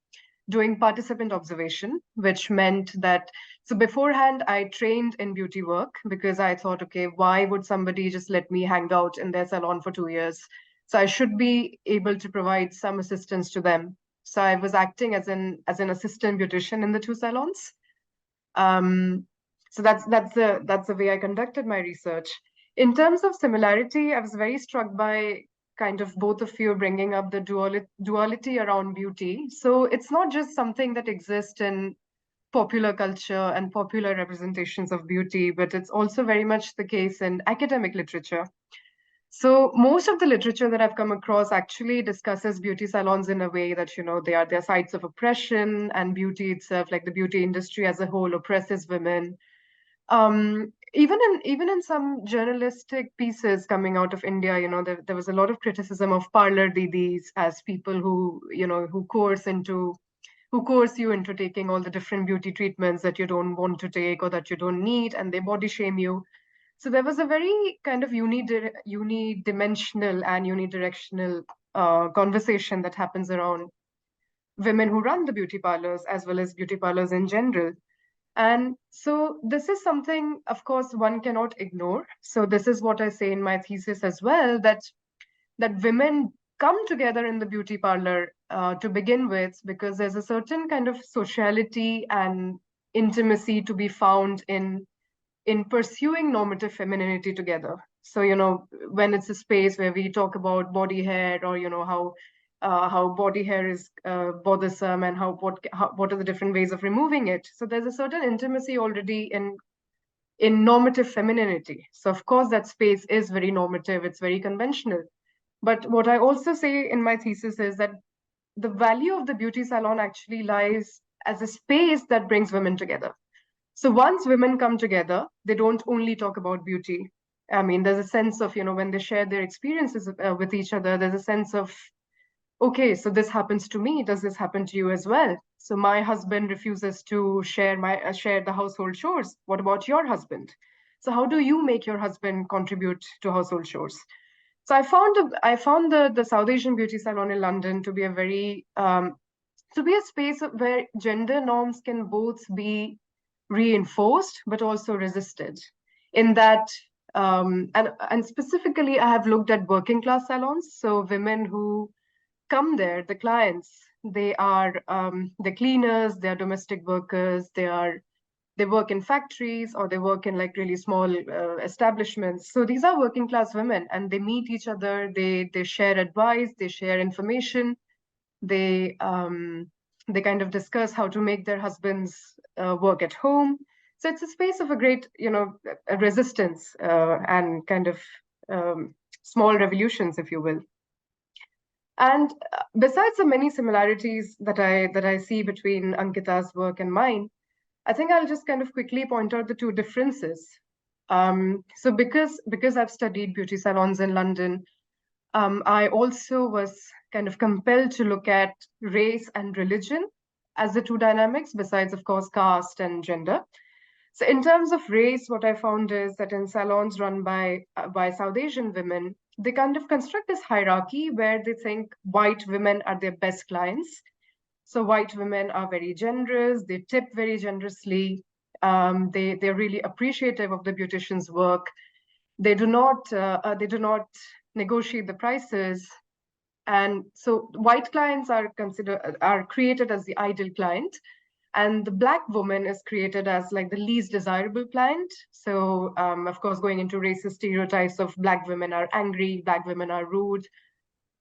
doing participant observation, which meant that, so beforehand, I trained in beauty work because I thought, okay, why would somebody just let me hang out in their salon for 2 years? So I should be able to provide some assistance to them. So I was acting as an assistant beautician in the 2 salons. So that's the way I conducted my research. In terms of similarity, I was very struck by kind of both of you bringing up the duality around beauty. So it's not just something that exists in popular culture and popular representations of beauty, but it's also very much the case in academic literature. So most of the literature that I've come across actually discusses beauty salons in a way that, they're sites of oppression, and beauty itself, like the beauty industry as a whole, oppresses women. Even in some journalistic pieces coming out of India, there was a lot of criticism of parlour didis as people who coerce you into taking all the different beauty treatments that you don't want to take or that you don't need, and they body shame you. So there was a very kind of unidimensional and unidirectional conversation that happens around women who run the beauty parlours as well as beauty parlours in general. And so this is something, of course, one cannot ignore. So this is what I say in my thesis as well, that women come together in the beauty parlour to begin with, because there's a certain kind of sociality and intimacy to be found in pursuing normative femininity together. So, when it's a space where we talk about body hair, or, how body hair is bothersome, and what are the different ways of removing it. So there's a certain intimacy already in normative femininity. So of course that space is very normative, it's very conventional. But what I also say in my thesis is that the value of the beauty salon actually lies as a space that brings women together. So once women come together, they don't only talk about beauty. I mean, there's a sense of, when they share their experiences with each other, there's a sense of, okay, so this happens to me. Does this happen to you as well? So my husband refuses to share the household chores. What about your husband? So how do you make your husband contribute to household chores? So I found the South Asian Beauty Salon in London to be a space where gender norms can both be reinforced but also resisted. In that, and specifically, I have looked at working class salons. So women who come there, the clients, they are the cleaners, they are domestic workers, they work in factories, or they work in like really small establishments. So these are working class women, and they meet each other, they share advice, they share information, they kind of discuss how to make their husbands work at home. So it's a space of a great, resistance and kind of small revolutions, if you will. And besides the many similarities that I see between Ankita's work and mine, I think I'll just kind of quickly point out the 2 differences. So because I've studied beauty salons in London, I also was kind of compelled to look at race and religion as the 2 dynamics, besides, of course, caste and gender. So in terms of race, what I found is that in salons run by South Asian women, they kind of construct this hierarchy where they think white women are their best clients. So white women are very generous, they tip very generously, they're really appreciative of the beautician's work. They do not negotiate the prices. And so white clients are created as the ideal client, and the Black woman is created as like the least desirable client. So of course, going into racist stereotypes of Black women are angry, Black women are rude.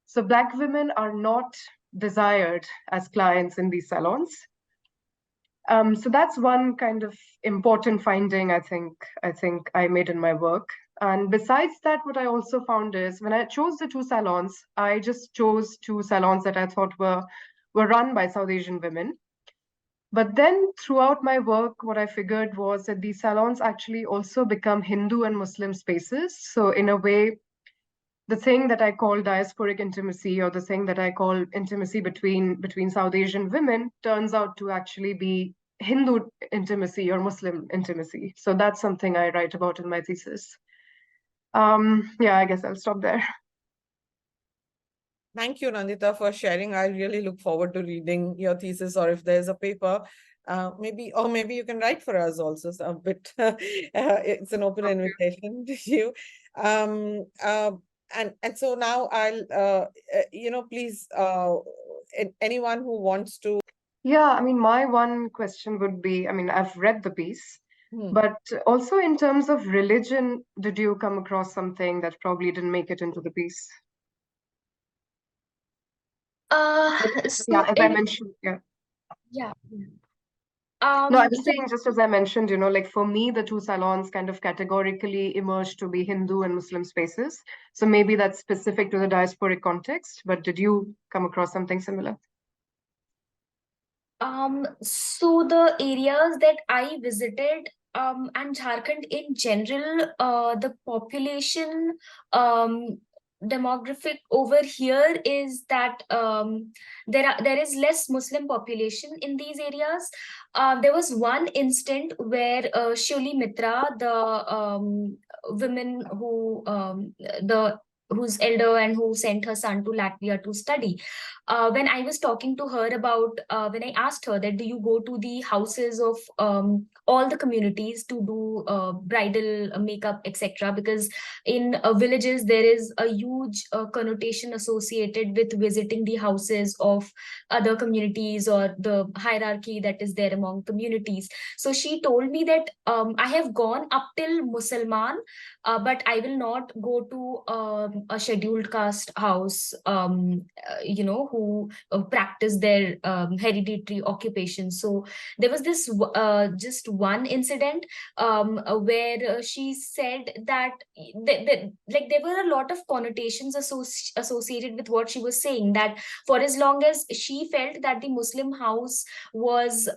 So Black women are not desired as clients in these salons. So that's one kind of important finding I think I made in my work. And besides that, what I also found is when I chose the 2 salons, I just chose 2 salons that I thought were run by South Asian women. But then throughout my work, what I figured was that these salons actually also become Hindu and Muslim spaces. So in a way, the thing that I call diasporic intimacy, or the thing that I call intimacy between South Asian women, turns out to actually be Hindu intimacy or Muslim intimacy. So that's something I write about in my thesis. Yeah, I guess I'll stop there. Thank you, Nandita, for sharing. I really look forward to reading your thesis, or if there's a paper, maybe you can write for us also. So a bit, it's an open invitation to you. And so now I'll, please, anyone who wants to. Yeah, I mean, my one question would be, I mean, I've read the piece, but also in terms of religion, did you come across something that probably didn't make it into the piece? So as I mentioned, yeah. yeah. No, I was saying, just as I mentioned, like for me, the two salons kind of categorically emerged to be Hindu and Muslim spaces. So maybe that's specific to the diasporic context, but did you come across something similar? So the areas that I visited, and Jharkhand in general, the population demographic over here is that there is less Muslim population in these areas. There was one instant where Shuli Mitra, the women who's elder and who sent her son to Latvia to study. When I was talking to her about, when I asked her that, do you go to the houses of all the communities to do bridal makeup, etc.? Because in villages, there is a huge connotation associated with visiting the houses of other communities or the hierarchy that is there among communities. So she told me that I have gone up till Musalman, but I will not go to a scheduled caste house, who practice their hereditary occupation. So there was this just one incident where she said that like there were a lot of connotations associated with what she was saying, that for as long as she felt that the Muslim house was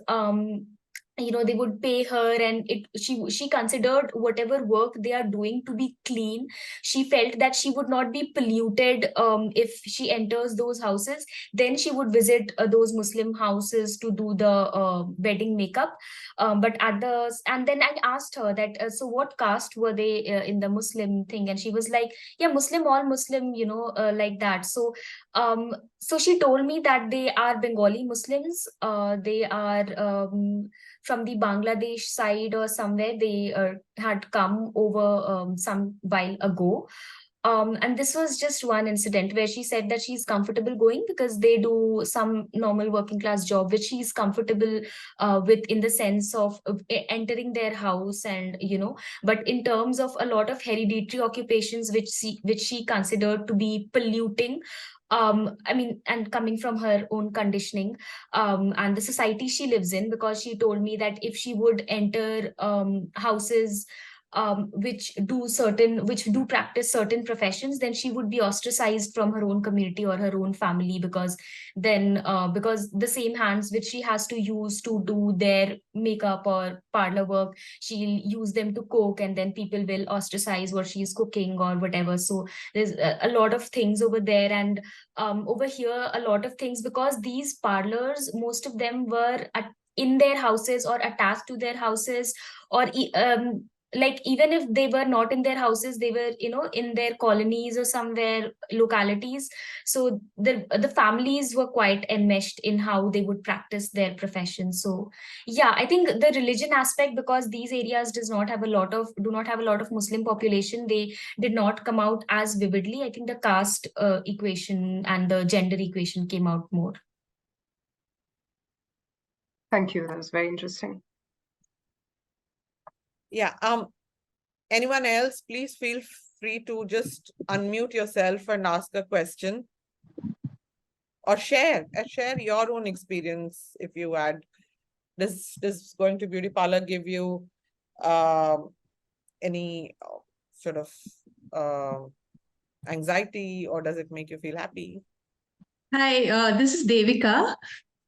they would pay her, and she considered whatever work they are doing to be clean. She felt that she would not be polluted if she enters those houses. Then she would visit those Muslim houses to do the wedding makeup. And then I asked her that, so what caste were they in the Muslim thing? And she was like, yeah, Muslim, all Muslim, like that. So she told me that they are Bengali Muslims. They are from the Bangladesh side or somewhere. They had come over some while ago. And this was just one incident where she said that she's comfortable going because they do some normal working class job, which she's comfortable with, in the sense of entering their house, and but in terms of a lot of hereditary occupations which she considered to be polluting, and coming from her own conditioning and the society she lives in, because she told me that if she would enter houses which do practice certain professions, then she would be ostracized from her own community or her own family, because the same hands which she has to use to do their makeup or parlor work, she'll use them to cook, and then people will ostracize what she's cooking or whatever. So there's a lot of things over there, and over here a lot of things, because these parlors, most of them were in their houses or attached to their houses, or like even if they were not in their houses, they were in their colonies or somewhere localities. So the families were quite enmeshed in how they would practice their profession. So yeah, I think the religion aspect, because these areas do not have a lot of Muslim population, they did not come out as vividly. I think the caste equation and the gender equation came out more. Thank you. That was very interesting. Yeah. Anyone else, please feel free to just unmute yourself and ask a question, or share your own experience. If you had this going to beauty parlor give you any sort of anxiety, or does it make you feel happy? Hi, this is Devika.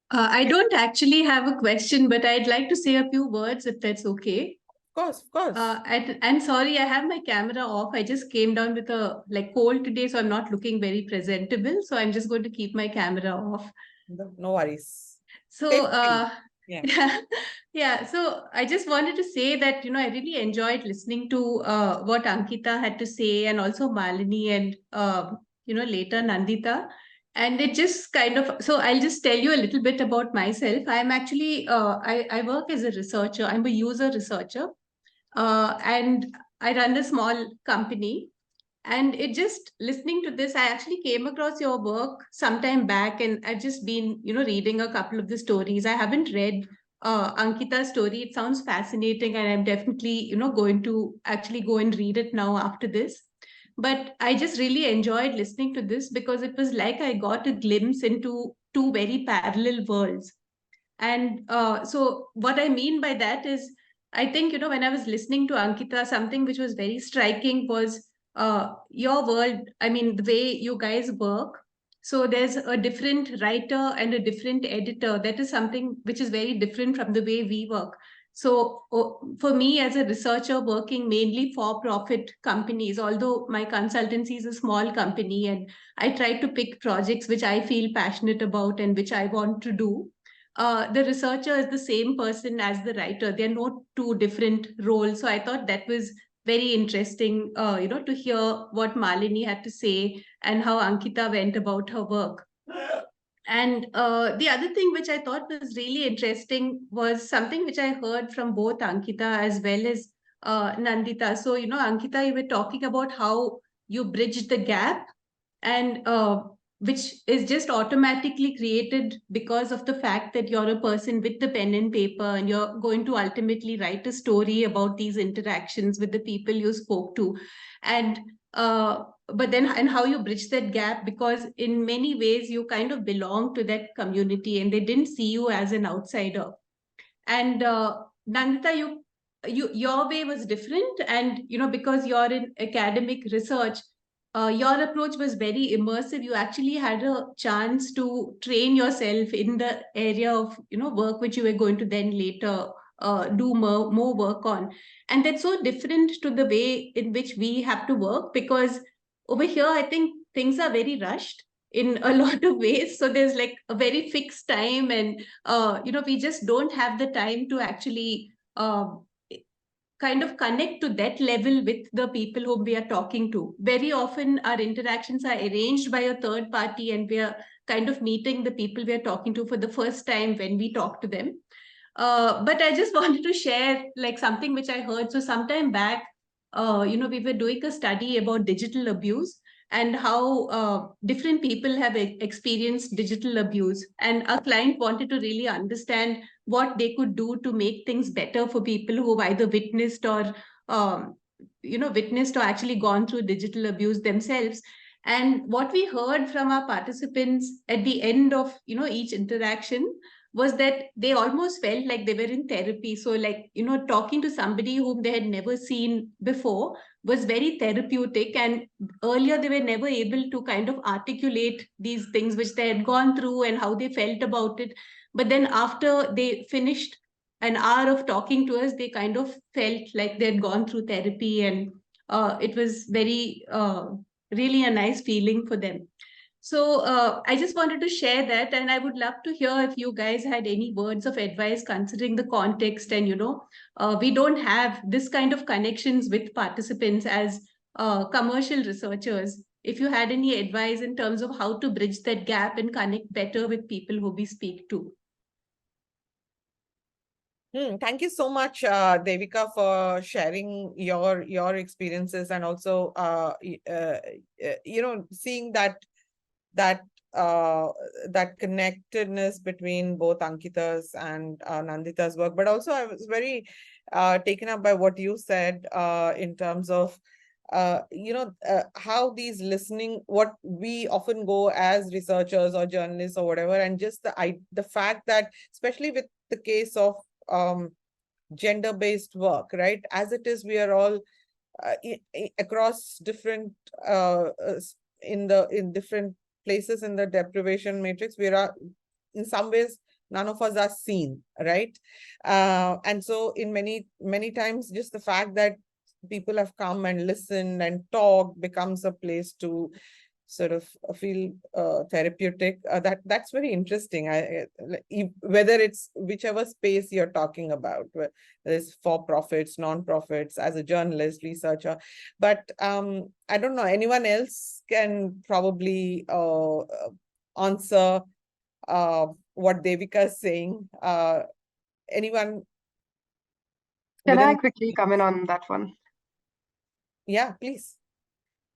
I don't actually have a question, but I'd like to say a few words if that's okay. Of course. And sorry, I have my camera off. I just came down with a cold today, so I'm not looking very presentable. So I'm just going to keep my camera off. No worries. So Yeah. yeah. So I just wanted to say that, I really enjoyed listening to what Ankita had to say, and also Malini, and later Nandita. And it just kind of, so I'll just tell you a little bit about myself. I'm actually I work as a researcher. I'm a user researcher. And I run a small company. And it just listening to this, I actually came across your work sometime back, and I've just been, reading a couple of the stories. I haven't read Ankita's story. It sounds fascinating, and I'm definitely, going to actually go and read it now after this. But I just really enjoyed listening to this because it was like I got a glimpse into two very parallel worlds. And so what I mean by that is, I think, when I was listening to Ankita, something which was very striking was your world. I mean, the way you guys work. So there's a different writer and a different editor. That is something which is very different from the way we work. So for me, as a researcher working mainly for profit companies, although my consultancy is a small company, and I try to pick projects which I feel passionate about and which I want to do, the researcher is the same person as the writer. They're not two different roles. So I thought that was very interesting, to hear what Malini had to say and how Ankita went about her work. And the other thing which I thought was really interesting was something which I heard from both Ankita as well as Nandita. So, Ankita, you were talking about how you bridged the gap, and which is just automatically created because of the fact that you're a person with the pen and paper, and you're going to ultimately write a story about these interactions with the people you spoke to. And but then, and how you bridge that gap, because in many ways you kind of belong to that community and they didn't see you as an outsider. And Nandita, your way was different, and because you're in academic research, your approach was very immersive. You actually had a chance to train yourself in the area of work which you were going to then later do more work on. And that's so different to the way in which we have to work, because over here I think things are very rushed in a lot of ways. So there's like a very fixed time, and we just don't have the time to actually kind of connect to that level with the people whom we are talking to. Very often our interactions are arranged by a third party, and we are kind of meeting the people we are talking to for the first time when we talk to them. But I just wanted to share like something which I heard. So sometime back, we were doing a study about digital abuse and how different people have experienced digital abuse. And our client wanted to really understand what they could do to make things better for people who've either witnessed or, witnessed or actually gone through digital abuse themselves. And what we heard from our participants at the end of, each interaction was that they almost felt like they were in therapy. So like, talking to somebody whom they had never seen before was very therapeutic. And earlier they were never able to kind of articulate these things which they had gone through and how they felt about it. But then after they finished an hour of talking to us, they kind of felt like they had gone through therapy, and it was very, really a nice feeling for them. So I just wanted to share that, and I would love to hear if you guys had any words of advice considering the context. And we don't have this kind of connections with participants as commercial researchers. If you had any advice in terms of how to bridge that gap and connect better with people who we speak to. Thank you so much, Devika, for sharing your experiences, and also seeing that that connectedness between both Ankita's and Nandita's work. But also I was very taken up by what you said in terms of how these listening, what we often go as researchers or journalists or whatever, and just the fact that, especially with the case of gender-based work, right? As it is, we are all across different in different places in the deprivation matrix. We are in some ways none of us are seen, right? And so in many times, just the fact that people have come and listened and talked becomes a place to sort of feel therapeutic. That's very interesting. Whether it's whichever space you're talking about, whether it's for profits, non-profits, as a journalist, researcher, but I don't know, anyone else can probably answer what Devika is saying. Anyone? Can I within- quickly come in on that one? Yeah, please.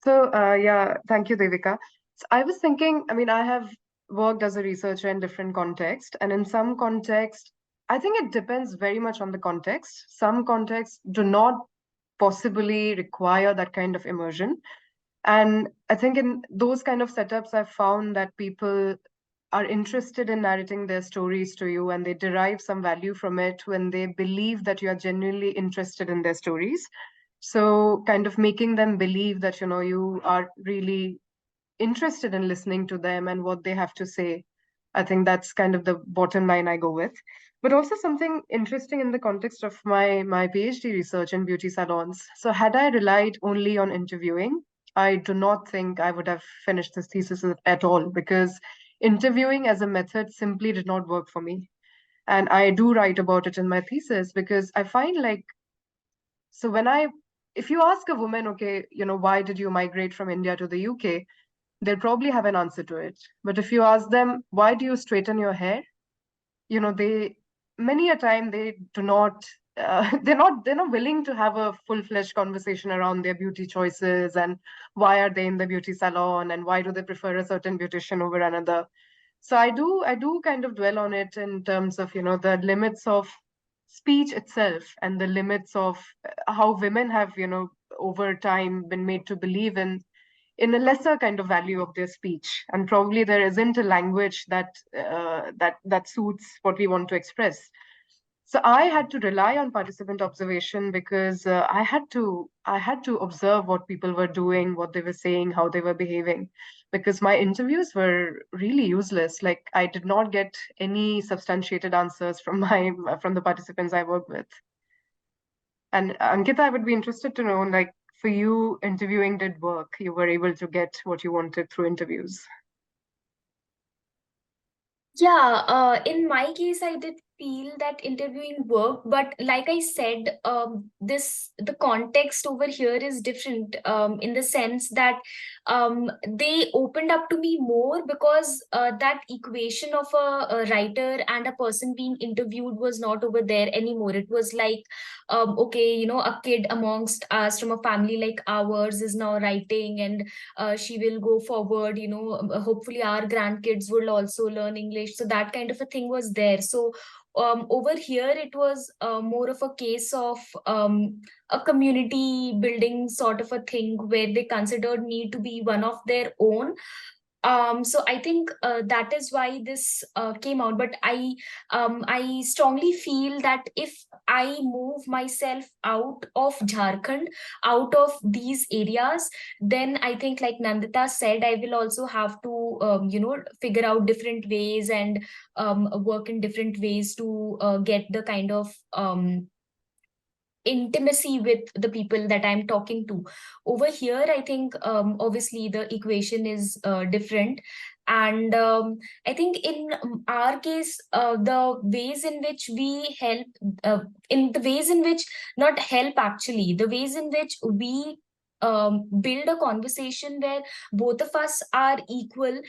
So, yeah, thank you, Devika. So I was thinking, I mean, I have worked as a researcher in different contexts, and in some contexts, I think it depends very much on the context. Some contexts do not possibly require that kind of immersion. And I think in those kind of setups, I've found that people are interested in narrating their stories to you and they derive some value from it when they believe that you are genuinely interested in their stories. So kind of making them believe that, you know, you are really interested in listening to them and what they have to say. I think that's kind of the bottom line I go with. But also something interesting in the context of my PhD research in beauty salons. So had I relied only on interviewing, I do not think I would have finished this thesis at all, because interviewing as a method simply did not work for me. And I do write about it in my thesis because I find like, so if you ask a woman, okay, you know, why did you migrate from India to the UK? They'll probably have an answer to it. But if you ask them, why do you straighten your hair? You know, many a time they do not, they're not willing to have a full-fledged conversation around their beauty choices and why are they in the beauty salon and why do they prefer a certain beautician over another. So I do kind of dwell on it in terms of, you know, the limits of speech itself and the limits of how women have, you know, over time been made to believe in a lesser kind of value of their speech, and probably there isn't a language that suits what we want to express. So I had to rely on participant observation because I had to observe what people were doing, what they were saying, how they were behaving, because my interviews were really useless. Like I did not get any substantiated answers from the participants I worked with. And Ankita, I would be interested to know, like, for you, interviewing did work. You were able to get what you wanted through interviews. Yeah, in my case, I did feel that interviewing worked, but like I said, the context over here is different, in the sense that they opened up to me more because that equation of a writer and a person being interviewed was not over there anymore. It was like, okay, you know, a kid amongst us from a family like ours is now writing, and she will go forward, you know, hopefully our grandkids will also learn English. So that kind of a thing was there. So over here it was more of a case of a community building sort of a thing where they considered me to be one of their own. So I think that is why this came out. But I strongly feel that if I move myself out of Jharkhand, out of these areas, then I think, like Nandita said, I will also have to you know, figure out different ways and work in different ways to get the kind of intimacy with the people that I'm talking to. Over here, I think obviously the equation is different. And I think in our case, the ways in which we help, in the ways in which, not help actually, the ways in which we build a conversation where both of us are equal,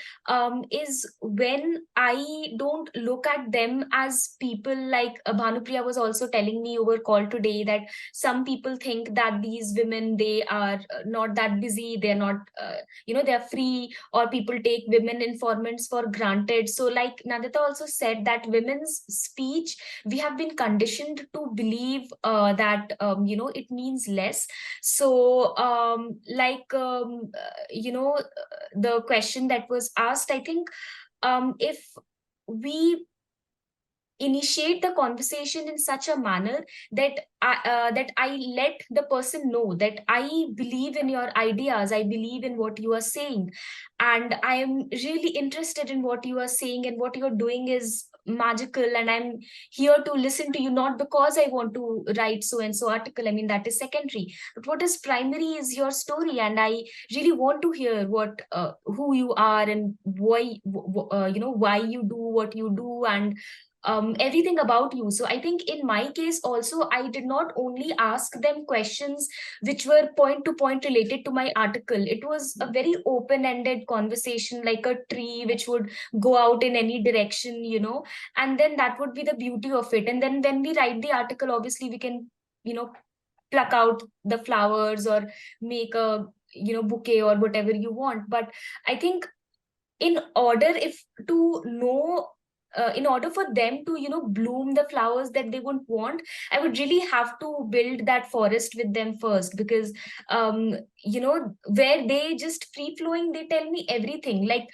is when I don't look at them as people. Like Bhanupriya was also telling me over call today that some people think that these women, they are not that busy, they're not you know, they're free, or people take women informants for granted. So like Nandita also said, that women's speech, we have been conditioned to believe that you know, it means less. So you know, the question that was asked, I think if we initiate the conversation in such a manner that I let the person know that I believe in your ideas, I believe in what you are saying, and I am really interested in what you are saying, and what you're doing is magical, and I'm here to listen to you, not because I want to write so and so article. I mean, that is secondary, but what is primary is your story, and I really want to hear what who you are, and why why you do what you do, and everything about you. So I think in my case also, I did not only ask them questions which were point to point related to my article. It was a very open-ended conversation, like a tree which would go out in any direction, and then that would be the beauty of it. And then when we write the article, obviously we can, pluck out the flowers or make a, bouquet or whatever you want. But I think in order if to know in order for them to bloom the flowers that they would want, I would really have to build that forest with them first, because where they just free flowing, they tell me everything. Like,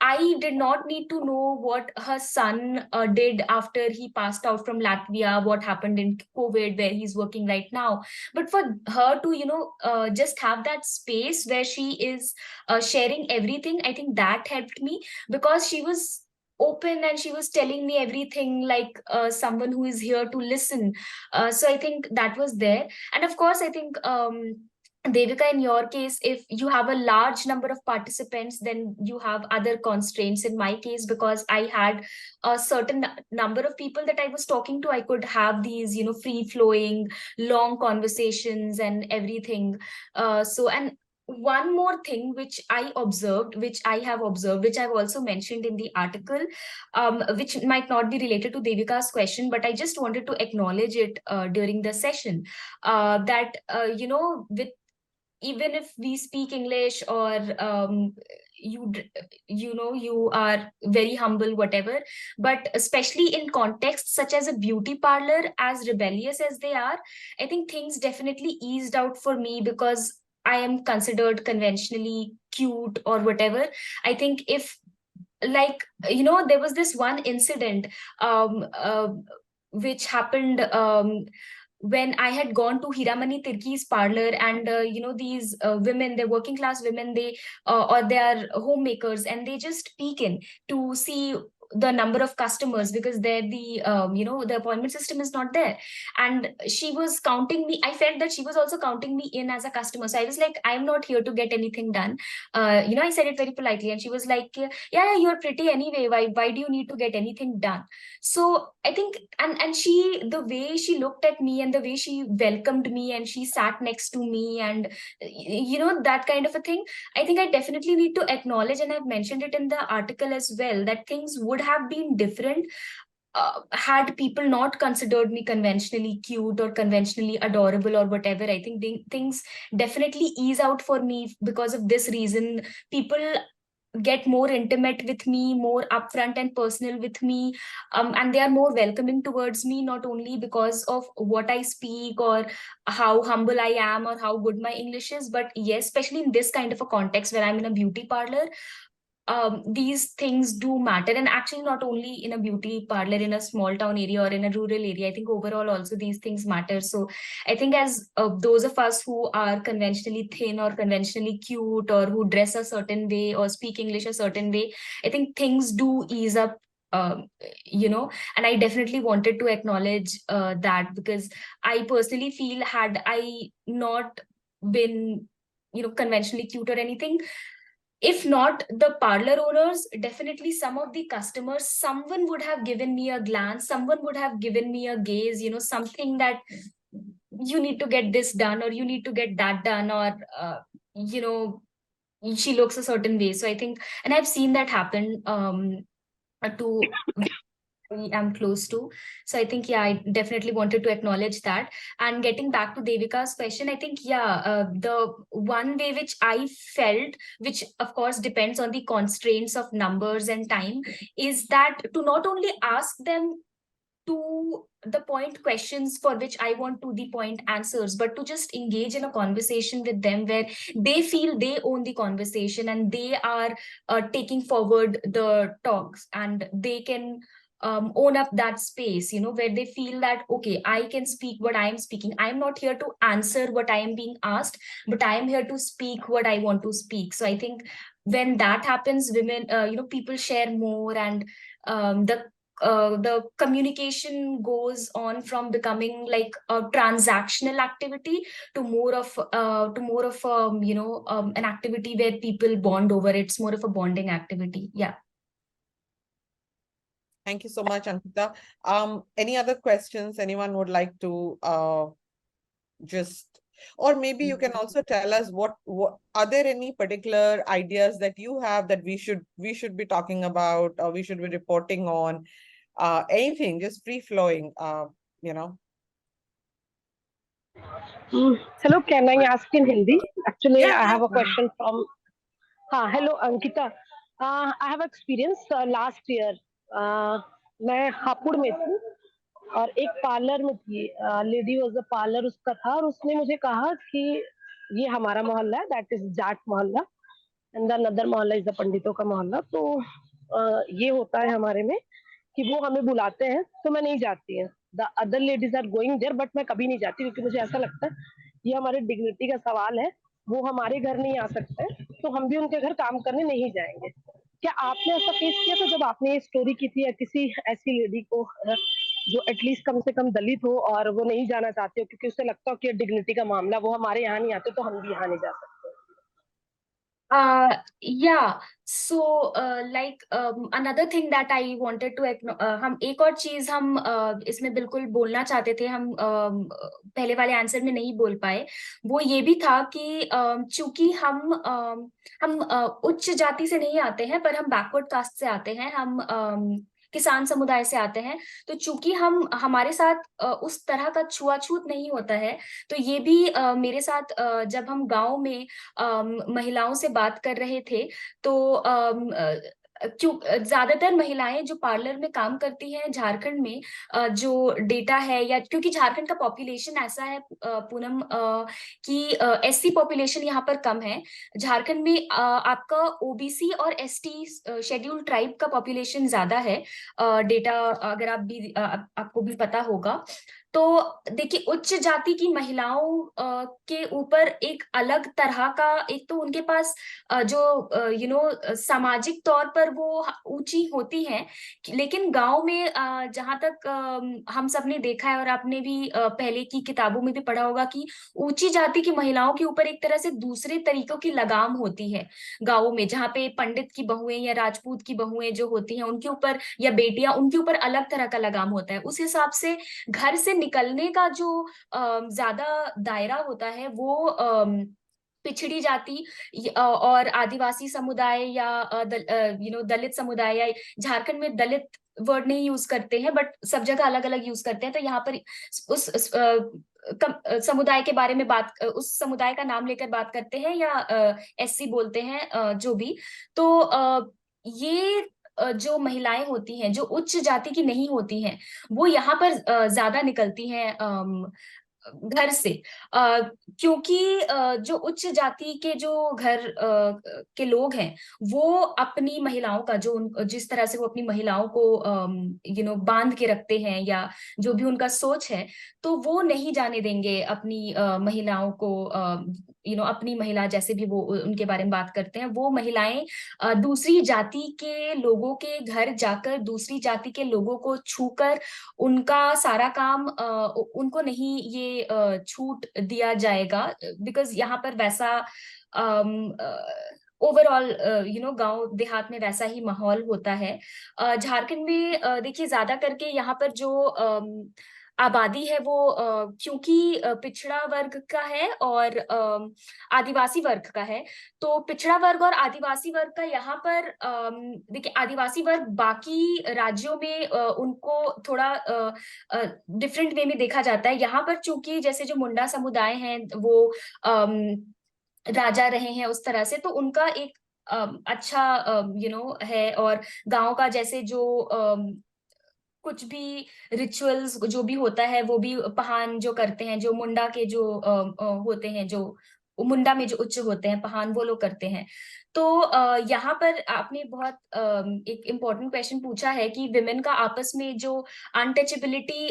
I did not need to know what her son did after he passed out from Latvia, what happened in COVID, where he's working right now. But for her to, just have that space where she is sharing everything, I think that helped me, because she was open and she was telling me everything like someone who is here to listen. So I think that was there. And of course, I think Devika, in your case, if you have a large number of participants, then you have other constraints. In my case, because I had a certain number of people that I was talking to, I could have these, free flowing, long conversations and everything. And one more thing which I observed, which I have observed, which I've also mentioned in the article, which might not be related to Devika's question, but I just wanted to acknowledge it during the session, that, with even if we speak English, or you are very humble, whatever, but especially in contexts such as a beauty parlor, as rebellious as they are, I think things definitely eased out for me, because I am considered conventionally cute or whatever. I think if, like, there was this one incident um uh, which happened when I had gone to Hiramani Tirki's parlor, and these women, they're working class women, they or they are homemakers, and they just peek in to see the number of customers, because there the the appointment system is not there. And she was counting me. I felt that she was also counting me in as a customer. So I was like, I'm not here to get anything done. I said it very politely, and she was like, yeah, you're pretty anyway. Why do you need to get anything done? So I think, and she, the way she looked at me and the way she welcomed me, and she sat next to me, and that kind of a thing, I think I definitely need to acknowledge, and I've mentioned it in the article as well, that things would have been different had people not considered me conventionally cute or conventionally adorable or whatever. I think things definitely ease out for me because of this reason. People get more intimate with me, more upfront and personal with me, and they are more welcoming towards me, not only because of what I speak or how humble I am or how good my English is, but yes, especially in this kind of a context where I'm in a beauty parlor, these things do matter. And actually, not only in a beauty parlor in a small town area or in a rural area, I think overall also these things matter. So I think, as those of us who are conventionally thin or conventionally cute, or who dress a certain way or speak English a certain way, I think things do ease up, and I definitely wanted to acknowledge that, because I personally feel, had I not been conventionally cute or anything, if not the parlor owners, definitely some of the customers, someone would have given me a glance, someone would have given me a gaze, something that you need to get this done, or you need to get that done, or she looks a certain way. So I think, and I've seen that happen to I am close to. So I think, yeah, I definitely wanted to acknowledge that. And getting back to Devika's question, I think, yeah, the one way which I felt, which of course depends on the constraints of numbers and time, is that to not only ask them to the point questions for which I want to the point answers, but to just engage in a conversation with them where they feel they own the conversation, and they are taking forward the talks, and they can own up that space, where they feel that, okay, I can speak what I am speaking. I am not here to answer what I am being asked, but I am here to speak what I want to speak. So I think when that happens, women, people share more, and the communication goes on from becoming like a transactional activity to more of an activity where people bond over it. It's more of a bonding activity. Yeah. Thank you so much, Ankita. Any other questions anyone would like to or maybe you can also tell us what are there any particular ideas that you have that we should be talking about, or we should be reporting on, anything, just free flowing, Hello, can I ask in Hindi? Actually, Yeah, I have a yeah. question from. Hello, Ankita. I have experience last year. मैं हापुड़ में थी और एक parlour में थी. Lady was a parlour उसका था, और उसने मुझे कहा कि ये हमारा मोहल्ला है, दैट इज जाट मोहल्ला, एंड द अनदर मोहल्ला इज द पंडितों का मोहल्ला. तो ये होता है हमारे में कि वो हमें बुलाते हैं तो मैं नहीं जाती है. The other ladies are going there, but मैं कभी नहीं जाती, क्योंकि मुझे ऐसा लगता है ये हमारे डिग्निटी का सवाल है. वो हमारे घर नहीं आ सकते, तो हम भी उनके घर काम करने नहीं जाएंगे. क्या आपने ऐसा फेस किया था जब आपने ये स्टोरी की थी, या किसी ऐसी लेडी को जो एटलीस्ट कम से कम दलित हो और वो नहीं जाना चाहते हो क्योंकि उससे लगता हो कि डिग्निटी का मामला, वो हमारे यहाँ नहीं आते तो हम भी यहाँ नहीं जा सकते? Yeah, so another thing that I wanted to हम एक और चीज हम इसमें बिल्कुल बोलना चाहते थे, हम पहले वाले आंसर में नहीं बोल पाए. वो ये भी था कि चूंकि हम उच्च जाति से नहीं आते हैं, पर हम बैकवर्ड कास्ट से आते हैं, हम किसान समुदाय से आते हैं. तो चूंकि हमारे साथ उस तरह का छुआछूत नहीं होता है, तो ये भी मेरे साथ जब हम गांव में महिलाओं से बात कर रहे थे, तो क्यों ज्यादातर महिलाएं जो पार्लर में काम करती हैं झारखंड में, जो डेटा है, या क्योंकि झारखंड का पॉपुलेशन ऐसा है पूनम, कि एससी पॉपुलेशन यहाँ पर कम है. झारखंड में आपका ओबीसी और एसटी शेड्यूल ट्राइब का पॉपुलेशन ज्यादा है. डेटा अगर आपको भी पता होगा. तो देखिए, उच्च जाति की महिलाओं के ऊपर एक अलग तरह का, एक तो उनके पास जो सामाजिक तौर पर वो ऊंची होती हैं, लेकिन गांव में जहां तक हम सब ने देखा है, और आपने भी पहले की किताबों में भी पढ़ा होगा, कि ऊंची जाति की महिलाओं के ऊपर एक तरह से दूसरे तरीकों की लगाम होती है गाँवों में, जहाँ पे पंडित की बहुएं या राजपूत की बहुएं जो होती हैं उनके ऊपर, या बेटियां, उनके ऊपर अलग तरह का लगाम होता है. उस हिसाब से घर से निकलने का जो ज्यादा दायरा होता है, वो पिछड़ी जाति और आदिवासी समुदाय, या दलित समुदाय, या झारखंड में दलित वर्ड नहीं यूज करते हैं, बट सब जगह अलग अलग यूज करते हैं. तो यहाँ पर उस समुदाय के बारे में उस समुदाय का नाम लेकर बात करते हैं, या एससी बोलते हैं, जो भी. तो ये जो महिलाएं होती हैं जो उच्च जाति की नहीं होती हैं, वो यहाँ पर ज्यादा निकलती हैं घर से, क्योंकि जो उच्च जाति के जो घर के लोग हैं, वो अपनी महिलाओं का जिस तरह से वो अपनी महिलाओं को बांध के रखते हैं, या जो भी उनका सोच है, तो वो नहीं जाने देंगे अपनी महिलाओं को, अपनी महिला जैसे भी वो उनके बारे में बात करते हैं, वो महिलाएं दूसरी जाति के लोगों के घर जाकर दूसरी जाति के लोगों को छूकर उनका सारा काम उनको नहीं ये छूट दिया जाएगा, बिकॉज यहाँ पर वैसा ओवरऑल गांव देहात में वैसा ही माहौल होता है. झारखंड में देखिए, ज्यादा करके यहाँ पर जो आबादी है, वो क्योंकि पिछड़ा वर्ग का है और आदिवासी वर्ग का है. तो पिछड़ा वर्ग और आदिवासी वर्ग का यहाँ पर देखिए, आदिवासी वर्ग बाकी राज्यों में उनको थोड़ा डिफरेंट वे में देखा जाता है. यहाँ पर चूंकि जैसे जो मुंडा समुदाय हैं, वो राजा रहे हैं उस तरह से, तो उनका एक अच्छा है. और गांव का जैसे जो कुछ भी रिचुअल्स जो भी होता है, वो भी पहान जो करते हैं, जो मुंडा के जो होते हैं, जो मुंडा में जो उच्च होते हैं, पहान, वो लोग करते हैं। तो यहाँ पर आपने बहुत एक इम्पोर्टेंट क्वेश्चन पूछा है कि विमेन का आपस में जो अनटचेबिलिटी,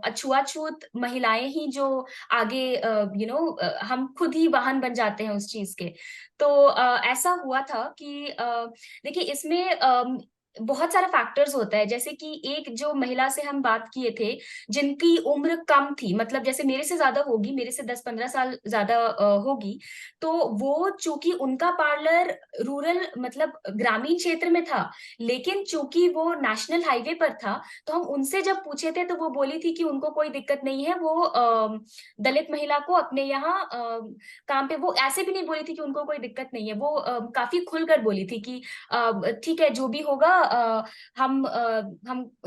अछूआछूत महिलाएं ही जो आगे हम खुद ही वाहन बन जाते हैं उस चीज के। तो ऐसा हुआ था कि देखिए इसमें बहुत सारा फैक्टर्स होता है। जैसे कि एक जो महिला से हम बात किए थे जिनकी उम्र कम थी, मतलब जैसे मेरे से ज्यादा होगी, मेरे से 10-15 साल ज्यादा होगी, तो वो चूंकि उनका पार्लर रूरल मतलब ग्रामीण क्षेत्र में था, लेकिन चूंकि वो नेशनल हाईवे पर था, तो हम उनसे जब पूछे थे तो वो बोली थी कि उनको कोई दिक्कत नहीं है, वो दलित महिला को अपने यहाँ काम पे, वो ऐसे भी नहीं बोली थी कि उनको कोई दिक्कत नहीं है, वो काफी खुलकर बोली थी कि ठीक है जो भी होगा हम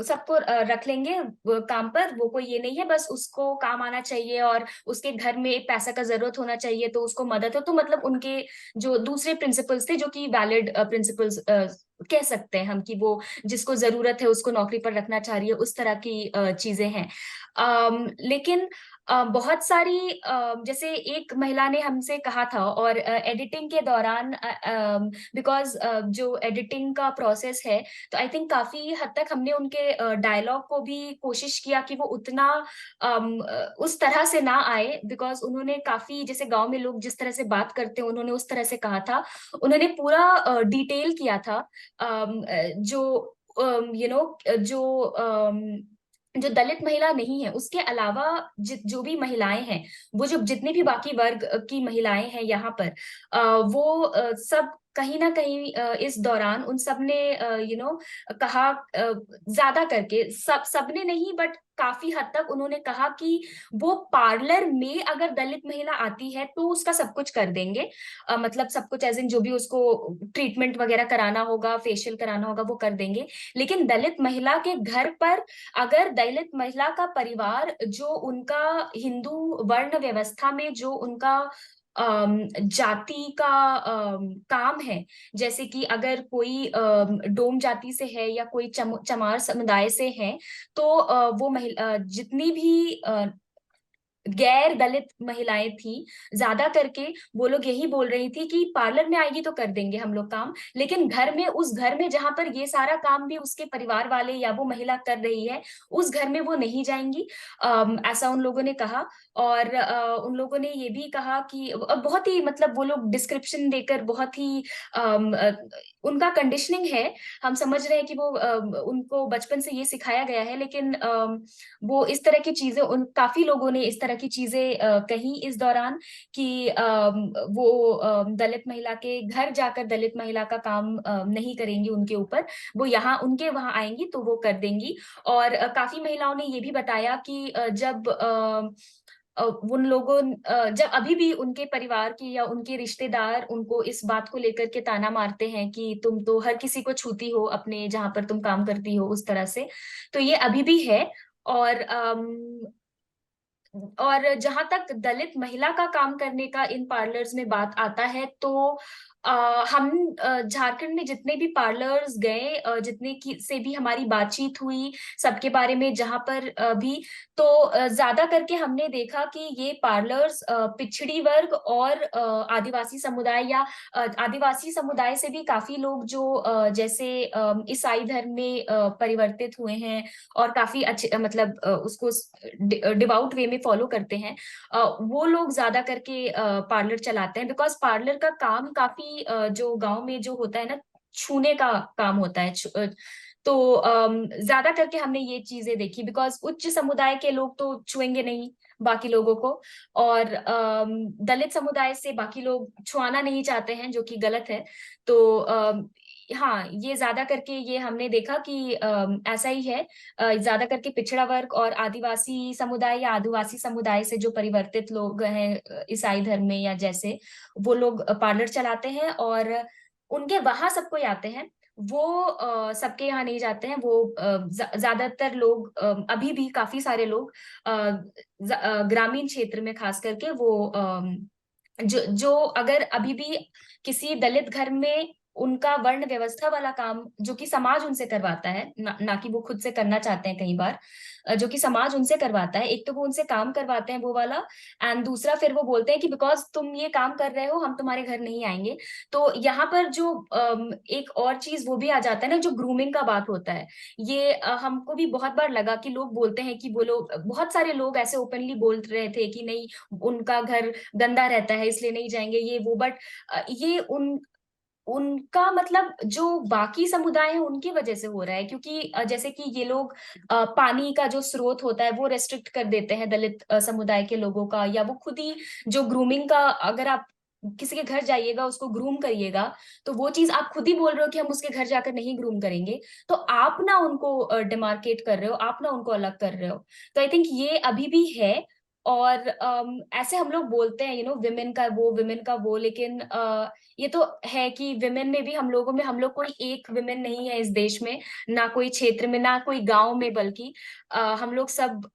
सबको रख लेंगे काम पर, वो कोई ये नहीं है, बस उसको काम आना चाहिए और उसके घर में एक पैसा का जरूरत होना चाहिए तो उसको मदद हो। तो मतलब उनके जो दूसरे प्रिंसिपल्स थे जो कि वैलिड प्रिंसिपल्स कह सकते हैं हम, कि वो जिसको जरूरत है उसको नौकरी पर रखना चाह रही है, उस तरह की चीजें हैं। लेकिन बहुत सारी जैसे एक महिला ने हमसे कहा था, और एडिटिंग के दौरान बिकॉज जो एडिटिंग का प्रोसेस है, तो आई थिंक काफी हद तक हमने उनके डायलॉग को भी कोशिश किया कि वो उतना उस तरह से ना आए, बिकॉज उन्होंने काफी, जैसे गांव में लोग जिस तरह से बात करते हैं उन्होंने उस तरह से कहा था। उन्होंने पूरा डिटेल किया था, जो जो दलित महिला नहीं है उसके अलावा जो भी महिलाएं हैं, वो जो जितने भी बाकी वर्ग की महिलाएं हैं यहाँ पर, वो सब कहीं ना कहीं इस दौरान उन सब ने कहा, ज्यादा करके सबने नहीं बट काफी हद तक उन्होंने कहा कि वो पार्लर में अगर दलित महिला आती है तो उसका सब कुछ कर देंगे, मतलब सब कुछ एज इन जो भी उसको ट्रीटमेंट वगैरह कराना होगा, फेशियल कराना होगा, वो कर देंगे। लेकिन दलित महिला के घर पर अगर दलित महिला का परिवार, जो उनका हिंदू वर्ण व्यवस्था में जो उनका जाति का काम है, जैसे कि अगर कोई डोम जाति से है या कोई चमार समुदाय से है, तो वो महिला जितनी भी गैर दलित महिलाएं थी, ज्यादा करके वो लोग यही बोल रही थी कि पार्लर में आएगी तो कर देंगे हम लोग काम, लेकिन घर में, उस घर में जहां पर ये सारा काम भी उसके परिवार वाले या वो महिला कर रही है, उस घर में वो नहीं जाएंगी। ऐसा उन लोगों ने कहा। और उन लोगों ने ये भी कहा कि बहुत ही, मतलब वो लोग डिस्क्रिप्शन देकर बहुत ही उनका कंडीशनिंग है, हम समझ रहे हैं कि वो उनको बचपन से ये सिखाया गया है, लेकिन वो इस तरह की चीजें, उन काफी लोगों ने इस तरह की चीजें कही इस दौरान कि वो दलित महिला के घर जाकर दलित महिला का काम नहीं करेंगी उनके ऊपर, वो यहाँ उनके वहां आएंगी तो वो कर देंगी। और काफी महिलाओं ने ये भी बताया कि जब उन लोगों जब अभी भी उनके परिवार के या उनके रिश्तेदार उनको इस बात को लेकर के ताना मारते हैं कि तुम तो हर किसी को छूती हो अपने जहां पर तुम काम करती हो, उस तरह से, तो ये अभी भी है। और और जहां तक दलित महिला का काम करने का इन पार्लर्स में बात आता है, तो हम झारखंड में जितने भी पार्लर्स गए, जितने की से भी हमारी बातचीत हुई, सबके बारे में जहां पर भी, तो ज्यादा करके हमने देखा कि ये पार्लर्स पिछड़ी वर्ग और आदिवासी समुदाय, या आदिवासी समुदाय से भी काफी लोग जो जैसे ईसाई धर्म में परिवर्तित हुए हैं और काफी अच्छे, मतलब उसको डिवाउट वे में फॉलो करते हैं, वो लोग ज्यादा करके पार्लर चलाते हैं, बिकॉज पार्लर का काम काफी जो गांव में जो होता है ना, छूने का काम होता है। तो ज्यादा करके हमने ये चीजें देखी, बिकॉज उच्च समुदाय के लोग तो छुएंगे नहीं बाकी लोगों को, और दलित समुदाय से बाकी लोग छुआना नहीं चाहते हैं, जो कि गलत है। तो हाँ, ये ज्यादा करके ये हमने देखा कि ऐसा ही है। ज्यादा करके पिछड़ा वर्ग और आदिवासी समुदाय या आदिवासी समुदाय से जो परिवर्तित लोग हैं ईसाई धर्म में या जैसे, वो लोग पार्लर चलाते हैं, और उनके वहां सब कोई आते हैं, वो सबके यहाँ नहीं जाते हैं। वो ज्यादातर लोग अभी भी काफी सारे लोग ग्रामीण क्षेत्र में खास करके वो जो जो अगर अभी भी किसी दलित घर में उनका वर्ण व्यवस्था वाला काम जो कि समाज उनसे करवाता है, ना कि वो खुद से करना चाहते हैं कई बार, जो कि समाज उनसे करवाता है, एक तो वो उनसे काम करवाते हैं वो वाला, एंड दूसरा फिर वो बोलते हैं कि बिकॉज तुम ये काम कर रहे हो हम तुम्हारे घर नहीं आएंगे। तो यहाँ पर जो एक और चीज वो भी आ जाता है ना, जो ग्रूमिंग का बात होता है, ये हमको भी बहुत बार लगा कि लोग बोलते हैं कि बोलो, बहुत सारे लोग ऐसे ओपनली बोल रहे थे कि नहीं उनका घर गंदा रहता है इसलिए नहीं जाएंगे ये वो, बट ये उनका मतलब जो बाकी समुदाय है उनकी वजह से हो रहा है, क्योंकि जैसे कि ये लोग पानी का जो स्रोत होता है वो रेस्ट्रिक्ट कर देते हैं दलित समुदाय के लोगों का, या वो खुद ही जो ग्रूमिंग का, अगर आप किसी के घर जाइएगा उसको ग्रूम करिएगा तो वो चीज आप खुद ही बोल रहे हो कि हम उसके घर जाकर नहीं ग्रूम करेंगे, तो आप ना उनको डिमार्केट कर रहे हो, आप ना उनको अलग कर रहे हो। तो आई थिंक ये अभी भी है। और ऐसे हम लोग बोलते हैं विमेन का वो विमेन का वो, लेकिन ये तो है कि विमेन में भी हम लोगों में, हम लोग कोई एक विमेन नहीं है इस देश में, ना कोई क्षेत्र में, ना कोई गांव में, बल्कि हम लोग सब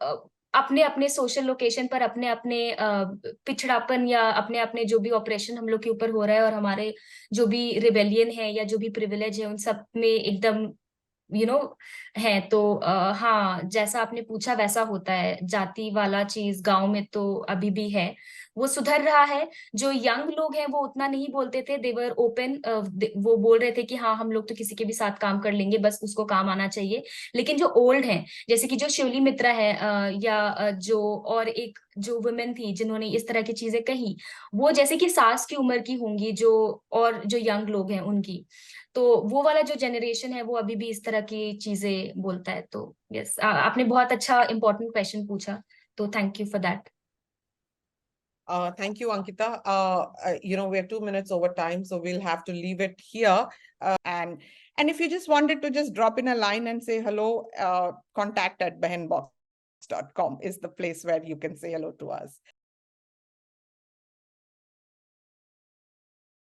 अपने अपने सोशल लोकेशन पर अपने अपने पिछड़ापन या अपने अपने जो भी ऑपरेशन हम लोग के ऊपर हो रहा है, और हमारे जो भी रिबेलियन है या जो भी प्रिविलेज है उन सब में एकदम है। तो हाँ, जैसा आपने पूछा वैसा होता है, जाति वाला चीज गांव में तो अभी भी है, वो सुधर रहा है। जो यंग लोग हैं वो उतना नहीं बोलते थे, देवर ओपन, वो बोल रहे थे कि हाँ हम लोग तो किसी के भी साथ काम कर लेंगे, बस उसको काम आना चाहिए। लेकिन जो ओल्ड हैं, जैसे कि जो शिवली मित्रा है, या जो और एक जो वुमेन थी जिन्होंने इस तरह की चीजें कही, वो जैसे कि सास की उम्र की होंगी जो, और जो यंग लोग हैं उनकी, तो वो वाला जो जनरेशन है वो अभी भी इस तरह की चीजें बोलता है। तो यस, आपने बहुत अच्छा इंपॉर्टेंट क्वेश्चन पूछा, तो thank you for that. Thank you, Ankita. We're 2 minutes over time, so we'll have to leave it here. And if you just wanted to just drop in a line and say hello, contact@behanbox.com is the place where you can say hello to us.